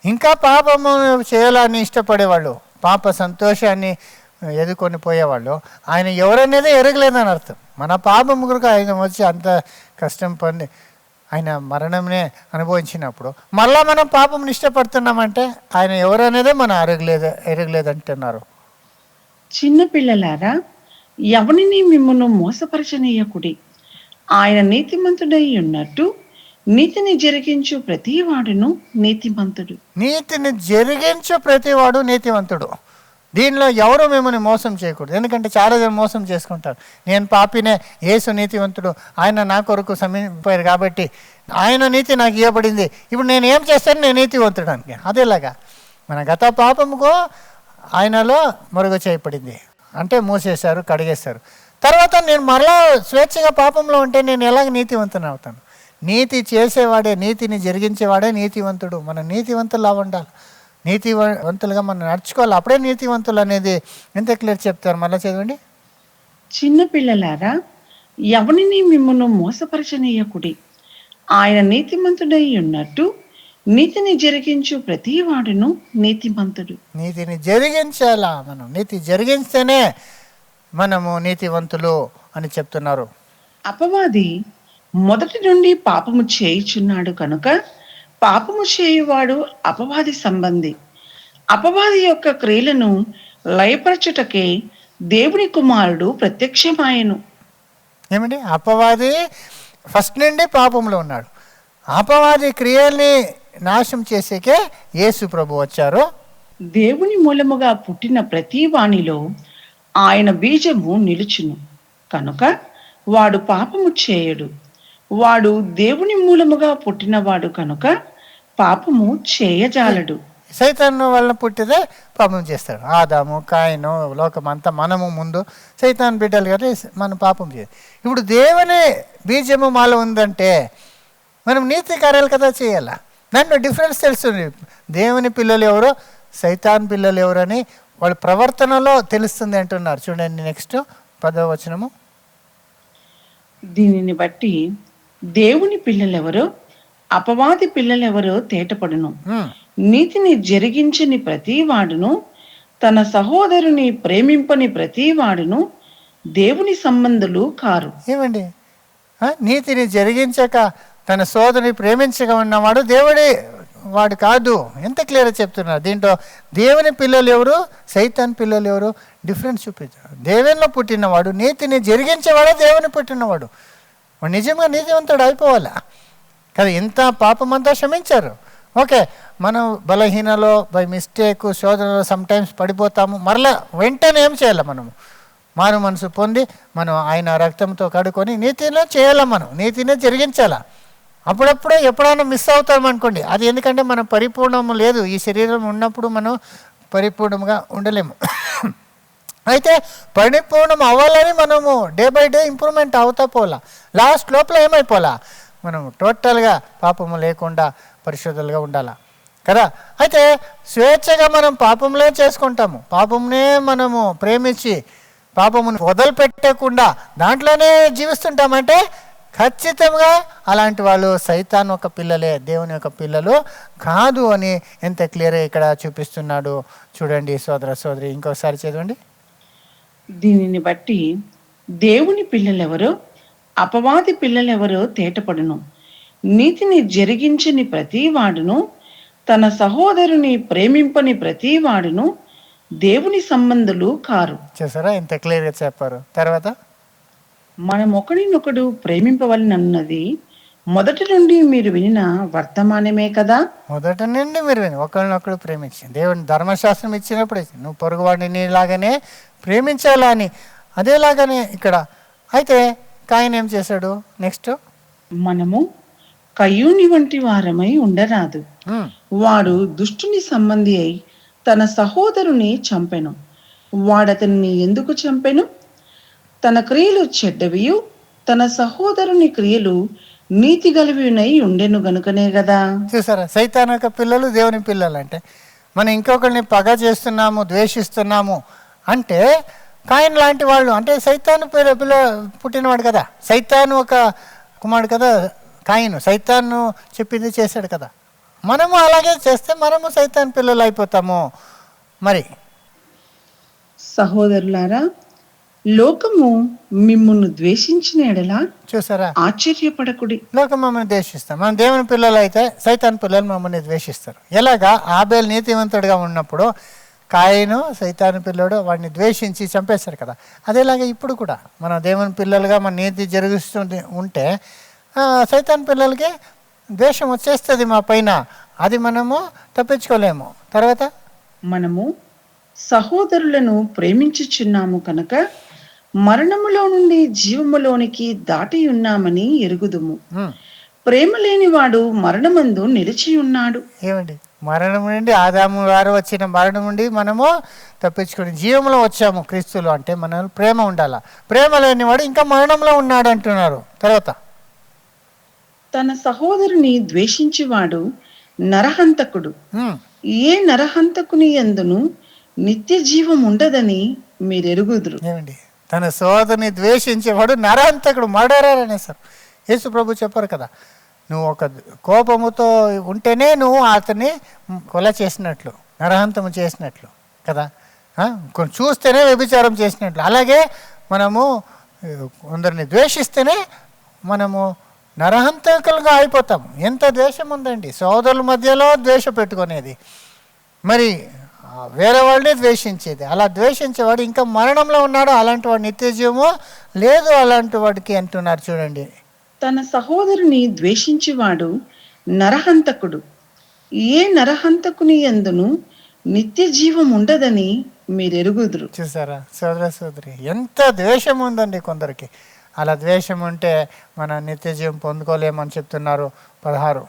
A: ఇంకా పాపము చేయాలని ఇష్టపడేవాళ్ళు, పాప సంతోషాన్ని ఎదుర్కొని పోయేవాళ్ళు ఆయన ఎవరనేది ఎరగలేదని అర్థం. మన పాపం కొరకు ఆయన వచ్చి అంత కష్టం పొంది ఆయన మరణంనే అనుభవించినప్పుడు మళ్ళీ మనం పాపం ఇష్టపడుతున్నామంటే ఆయన ఎవరనేదే మనం ఎరగలేదంటున్నారు.
B: చిన్నపిల్లలారా, ఎవరిని మిమ్మల్ని మోసపరచనీయకుడి. ఆయన నీతిమంతుడై ఉన్నట్టు నీతిని జరిగించు ప్రతి వాడును నీతిమంతుడు.
A: నీతిని జరిగించు ప్రతివాడు నీతివంతుడు. దీనిలో ఎవరు మిమ్మల్ని మోసం చేయకూడదు. ఎందుకంటే చాలా జనం మోసం చేసుకుంటారు. నేను పాపినే, యేసు నీతివంతుడు, ఆయన నా కొరకు సమీపారు కాబట్టి ఆయన నీతి నాకు ఇవ్వబడింది, ఇప్పుడు నేను ఏం చేస్తాను, నేను నీతివంతుడు అని. అదేలాగా మన గత పాపముకు ఆయనలో మరుగు చేయబడింది, అంటే మూసేశారు, కడిగేశారు. తర్వాత నేను మరలా స్వేచ్ఛగా పాపంలో ఉంటే నేను ఎలాగ నీతివంతుని అవుతాను? నీతి చేసేవాడే, నీతిని జరిగించేవాడే నీతివంతుడు. మనం నీతివంతులా ఉండాలి, నీతివంతులుగా మనం నడుచుకోవాలి, అప్పుడే నీతివంతులు అనేది ఎంత క్లియర్ చెప్తారు. మళ్ళీ చదవండి.
B: చిన్న పిల్లలారా, ఎవరిని మిమ్మల్ని మోసపరచనీయకుడి. ఆయన నీతిమంతుడై ఉన్నట్టు నీతిని జరిగించు ప్రతి వాడును నీతిమంతుడు.
A: నీతిని జరిగించాలా, మనం నీతి జరిగిస్తేనే మనము నీతివంతులు అని చెప్తున్నారు.
B: అపవాది మొదటి నుండి పాపము చేయుచున్నాడు కనుక పాపము చేయువాడు అపవాది సంబంధి. అపవాది యొక్క క్రియలను లయపరచుటకే దేవుని కుమారుడు ప్రత్యక్షమాయెను.
A: ఏమండి, అపవాది ఫస్ట్ నుండి పాపంలో ఉన్నాడు. అపవాది క్రియల్ని నాశనం చేసేకే యేసు ప్రభు వచ్చారు.
B: దేవుని మూలముగా పుట్టిన ప్రతి వానిలో ఆయన బీజము నిలుచును కనుక వాడు పాపము చేయడు. వాడు దేవుని మూలముగా పుట్టినవాడు కనుక పాపము చేయజాలడు.
A: సైతాను వలన పుట్టిదే పాపం చేస్తాడు. ఆదాము, కాయను, లోకమంతా మనము ముందు సైతాన్ బిడ్డలు కానీ మనం పాపం చేయాలి. ఇప్పుడు దేవుని బీజము మాలో ఉందంటే మనం నీతి కార్యాలు కదా చేయాలా. దాంట్లో డిఫరెన్స్ తెలుస్తుంది. దేవుని పిల్లలు ఎవరో, సైతాన్ పిల్లలు ఎవరని వాళ్ళ ప్రవర్తనలో తెలుస్తుంది అంటున్నారు. చూడండి నెక్స్ట్ 10వ వచనము.
B: దీనిని బట్టి దేవుని పిల్లలెవరో అపవాది పిల్లలెవరో తేటపడును. నీతిని జరిగించని ప్రతి వాడును, తన సహోదరుని ప్రేమింపని ప్రతి వాడును దేవుని సంబంధులు కారు.
A: ఏమండి, నీతిని జరిగించక తన సోదరుని ప్రేమించగా ఉన్నవాడు దేవుడి వాడు కాదు. ఎంత క్లియర్గా చెప్తున్నారు. దీంట్లో దేవుని పిల్లలు ఎవరు, సైతాన్ పిల్లలు ఎవరు డిఫరెన్స్ చూపించారు. దేవునిలో పుట్టినవాడు, నీతిని జరిగించేవాడు దేవుని పుట్టినవాడు. వాడు నిజంగా నీతివంతుడు అయిపోవాలా కదా. ఇంత పాపమంతా క్షమించారు. ఓకే, మనం బలహీనలో బై మిస్టేక్ శోధనలో సమ్టైమ్స్ పడిపోతాము. మరలా వెంటనే ఏం చేయాలి, మనము మారు మనసు పొంది మనం ఆయన రక్తంతో కడుక్కొని నీతిలో చేయాలా, మనం నీతినే జరిగించాలా. అప్పుడప్పుడే ఎప్పుడైనా మిస్ అవుతాం అనుకోండి, అది ఎందుకంటే మనం పరిపూర్ణము లేదు. ఈ శరీరం ఉన్నప్పుడు మనం పరిపూర్ణంగా ఉండలేము. అయితే పరిపూర్ణం అవ్వాలని మనము డే బై డే ఇంప్రూవ్మెంట్ అవుతా పోలా. లాస్ట్ లోపల ఏమైపోలా, మనం టోటల్గా పాపము లేకుండా పరిశుద్ధులుగా ఉండాలా కదా. అయితే స్వేచ్ఛగా మనం పాపంలో చేసుకుంటాము, పాపంనే మనము ప్రేమించి పాపమును వదిలిపెట్టకుండా దాంట్లోనే జీవిస్తుంటామంటే ఖచ్చితంగా అలాంటి వాళ్ళు సైతాన్ ఒక పిల్లలే, దేవుని యొక్క పిల్లలు కాదు అని ఎంత క్లియర్గా ఇక్కడ చూపిస్తున్నాడు. చూడండి సోదర సోదరి, ఇంకోసారి చదవండి.
B: దీనిని బట్టి దేవుని పిల్లలెవరో అపవాది పిల్లలెవరో తేటపడును. నీతిని జరిగించని ప్రతి వాడును, తన సహోదరుని ప్రేమింపని ప్రతి వాడును దేవుని సంబంధులు కారు.
A: చూసారా ఎంత క్లియర్గా చెప్పారు. తర్వాత
B: మనం ఒకరినొకడు ప్రేమింపవలనన్నది మొదటి నుండి మీరు వినిన వర్తమానమే కదా.
A: మొదటి నుండి మీరు ఒకరినొకడు ప్రేమించి దేవుని ధర్మశాస్త్రం ఇచ్చినప్పుడు నువ్వు పొరుగువాడిని నీలాగానే ప్రేమించాలా అని, అదేలాగానే ఇక్కడ. అయితే కాయన్ ఏం చేశాడు నెక్స్ట్?
B: మనము కయ్యూని వంటి వారమై ఉండరాదు. వాడు దుష్టుని సంబంధి అయి తన సహోదరుని చంపెను. వాడతన్ని ఎందుకు చంపెను? తన క్రియలు చెడ్డవియు తన సహోదరుని క్రియలు నీతి గలవినై ఉండెను గనుకనే కదా.
A: చూసారా, సైతాన్ యొక్క పిల్లలు దేవుని పిల్లలు అంటే మనం ఇంకొకరిని పగ చేస్తున్నాము, ద్వేషిస్తున్నాము అంటే కాయన్ లాంటి వాళ్ళు, అంటే సైతాను పిల్ల పుట్టినవాడు కదా. సైతాను ఒక కుమారుడు కదా కాయను, సైతాను చెప్పింది చేశాడు కదా. మనము అలాగే చేస్తే మనము సైతాన్ పిల్లలు అయిపోతాము. మరి
B: సహోదరులారా, లోకము మిమ్మును ద్వేషించిన ఎడల
A: చూసారా
B: ఆశ్చర్యపడకుడి.
A: లోకం మమ్మల్ని ద్వేషిస్తాం. మనం దేవుని పిల్లలు అయితే సైతాన్ పిల్లలు మమ్మల్ని ద్వేషిస్తారు. ఎలాగా ఆబేల్ నీతివంతుడిగా ఉన్నప్పుడు కాయను సైతాను పిల్లడు వాడిని ద్వేషించి చంపేశారు కదా. అదేలాగా ఇప్పుడు కూడా మనం దేవుని పిల్లలుగా మన నీతి జరిగిస్తూ ఉంటే సైతాన్ పిల్లలకి ద్వేషం వచ్చేస్తుంది మా పైన, అది మనము తప్పించుకోలేము. తర్వాత
B: మనము సహోదరులను ప్రేమించుచున్నాము కనుక మరణములో నుండి జీవములోనికి దాటి ఉన్నామని ఎరుగుదుము.
A: ఉమ్,
B: ప్రేమ లేనివాడు మరణమందు నిలిచి ఉన్నాడు.
A: ఏమండి, మరణం నుండి ఆదాము గారు వచ్చిన మరణం నుండి మనము తప్పించుకొని జీవంలో వచ్చాము క్రీస్తులో. అంటే మన ప్రేమ ఉండాలా. ప్రేమ లేనివాడు ఇంకా మరణంలో ఉన్నాడు అంటున్నారు. తర్వాత
B: తన సహోదరుని ద్వేషించువాడు నరహంతకుడు.
A: ఉమ్,
B: ఏ నరహంతకుని యందును నిత్య జీవం ఉండదని మీరెరుగుదురు.
A: ఏమండి, తన సోదరుని ద్వేషించేవాడు నరహంతకుడు, మర్డరర్ అనేసారు. యేసు ప్రభు చెప్పారు కదా, నువ్వు ఒక కోపముతో ఉంటేనే నువ్వు అతన్ని కొల చేసినట్లు, నరహంతము చేసినట్లు కదా. కొన్ని చూస్తేనే వ్యభిచారం చేసినట్లు. అలాగే మనము కొందరిని ద్వేషిస్తేనే మనము నరహంతకులుగా అయిపోతాము. ఎంత ద్వేషం ఉందండి సోదరుల మధ్యలో, ద్వేష పెట్టుకునేది, మరి వేరే వాళ్ళని ద్వేషించేది. అలా ద్వేషించేవాడు ఇంకా మరణంలో ఉన్నాడు. అలాంటి వాడు నిత్య జీవము లేదు అలాంటి వాడికి అంటున్నారు. చూడండి,
B: తన సహోదరుని ద్వేషించువాడు నరహంతకుడు. ఏ నరహంతకుని యందును నిత్య జీవం ఉండదని మీరెరుగుదురు.
A: చూసారా సోదర సోదరి, ఎంత ద్వేషం ఉందండి కొందరికి. అలా ద్వేషం ఉంటే మన నిత్య జీవం పొందుకోలేమని చెప్తున్నారు. 16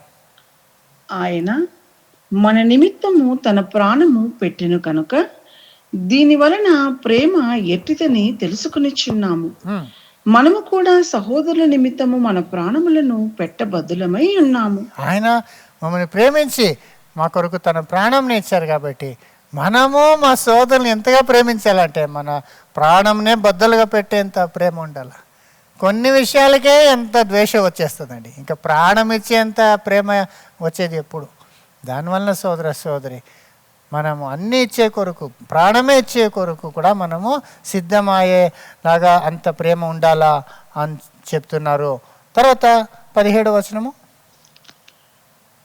B: ఆయన మన నిమిత్తము తన ప్రాణము పెట్టెను కనుక దీని వలన ప్రేమ ఎట్టిదని తెలుసుకొనిచున్నాము.
A: ఉమ్,
B: మనము కూడా సహోదరుల నిమిత్తము మన ప్రాణములను పెట్టబద్దులమై ఉన్నాము.
A: ఆయన మమ్మల్ని ప్రేమించి మా కొరకు తన ప్రాణంని ఇచ్చారు కాబట్టి మనము మా సోదరుని ఎంతగా ప్రేమించాలంటే మన ప్రాణంనే బద్దలుగా పెట్టేంత ప్రేమ ఉండాలి. కొన్ని విషయాలకే ఎంత ద్వేషం వచ్చేస్తుందండి, ఇంకా ప్రాణం ఇచ్చేంత ప్రేమ వచ్చేది ఎప్పుడు? దానివల్ల సోదర సోదరి, మనము అన్నీ ఇచ్చే కొరకు, ప్రాణమే ఇచ్చే కొరకు కూడా మనము సిద్ధమయ్యేలాగా అంత ప్రేమ ఉండాలా అని చెప్తున్నారు. తర్వాత 17వ వచనము,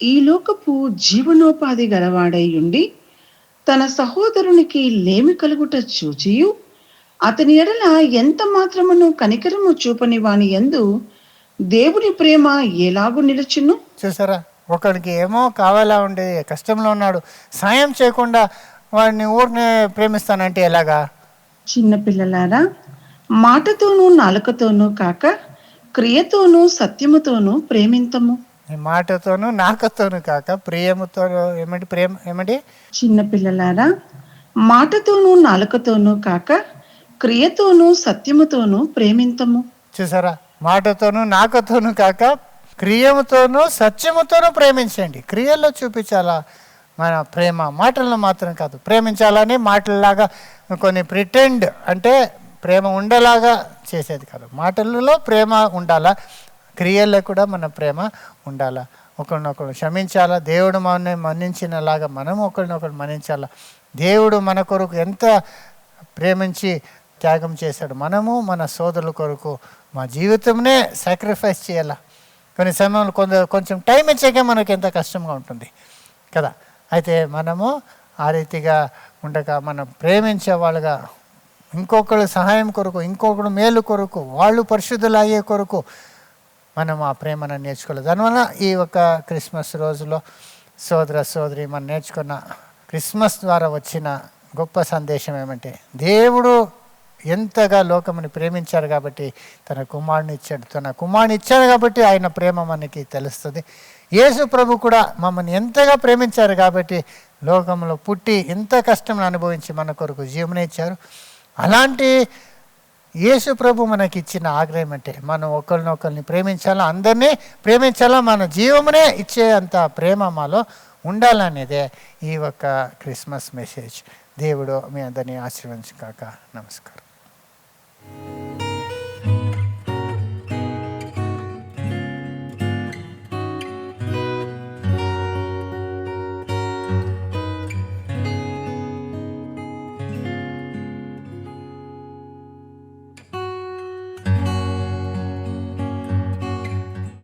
B: ఈ లోకపు జీవనోపాధి గలవాడై ఉండి తన సహోదరునికి లేమి కలుగుట చూచియు అతని ఎడల ఎంత మాత్రమును కనికరము చూపని వాని యందు దేవుని ప్రేమ ఎలాగు నిలుచును.
A: చూసారా, ఒకడికి ఏమో కావాలా ఉండే కష్టంలో ఉన్నాడు, సాయం చేయకుండా వాడిని ఊరినే ప్రేమిస్తానంటే ఎలాగా?
B: చిన్నపిల్లలారా, మాటతోనూ నాలుకతోనూ కాక క్రియతోనూ సత్యముతోనూ ప్రేమింతము.
A: ఈ మాటతోనూ నాకతోనూ కాక ప్రియముతోనూ. ఏమంటే ప్రేమ ఏమండి?
B: చిన్నపిల్లలారా, మాటతోనూ నాలుకతోనూ కాక క్రియతోనూ సత్యముతోనూ ప్రేమింతము.
A: చూసారా, మాటతోనూ నాకతోనూ కాక క్రియముతోనూ సత్యముతోనూ ప్రేమించండి. క్రియల్లో చూపించాలా మన ప్రేమ, మాటల్లో మాత్రం కాదు. ప్రేమించాలని మాటల్లాగా కొన్ని ప్రిటెండ్ అంటే ప్రేమ ఉండేలాగా చేసేది కాదు. మాటలలో ప్రేమ ఉండాలా, క్రియల్లో కూడా మన ప్రేమ ఉండాలా. ఒకరినొకరు క్షమించాలా, దేవుడు మనల్ని మన్నించినలాగా మనం ఒకరినొకరు మన్నించాలా. దేవుడు మన కొరకు ఎంత ప్రేమించి త్యాగం చేశాడు, మనము మన సోదరుల కొరకు మా జీవితంనే సాక్రిఫైస్ చేయాలా. కొన్ని సమయంలో కొంచెం టైం ఇచ్చాకే మనకి ఎంత కష్టంగా ఉంటుంది కదా. అయితే మనము ఆ రీతిగా ఉండగా మనం ప్రేమించే వాళ్ళుగా, ఇంకొకరు సహాయం కొరకు, ఇంకొకరు మేలు కొరకు, వాళ్ళు పరిశుద్ధులు అయ్యే కొరకు మనం ఆ ప్రేమను నేర్చుకోవాలి. దానివల్ల ఈ ఒక క్రిస్మస్ రోజులో సోదర సోదరి మనం నేర్చుకున్న క్రిస్మస్ ద్వారా వచ్చిన గొప్ప సందేశం ఏమంటే, దేవుడు ఎంతగా లోకముని ప్రేమించారు కాబట్టి తన కుమారుని ఇచ్చాడు. తన కుమారుని ఇచ్చాడు కాబట్టి ఆయన ప్రేమ మనకి తెలుస్తుంది. యేసు ప్రభు కూడా మమ్మల్ని ఎంతగా ప్రేమించారు కాబట్టి లోకంలో పుట్టి ఎంత కష్టం అనుభవించి మన కొరకు జీవన ఇచ్చారు. అలాంటి యేసు ప్రభు మనకి ఇచ్చిన ఆగ్రహం అంటే మనం ఒకరినొకరిని ప్రేమించాలా, అందరినీ ప్రేమించాలా, మన జీవమునే ఇచ్చే అంత ప్రేమ మాలో ఉండాలనేదే ఈ ఒక క్రిస్మస్ మెసేజ్. దేవుడు మీ అందరినీ ఆశీర్వదించుగాక. నమస్కారం.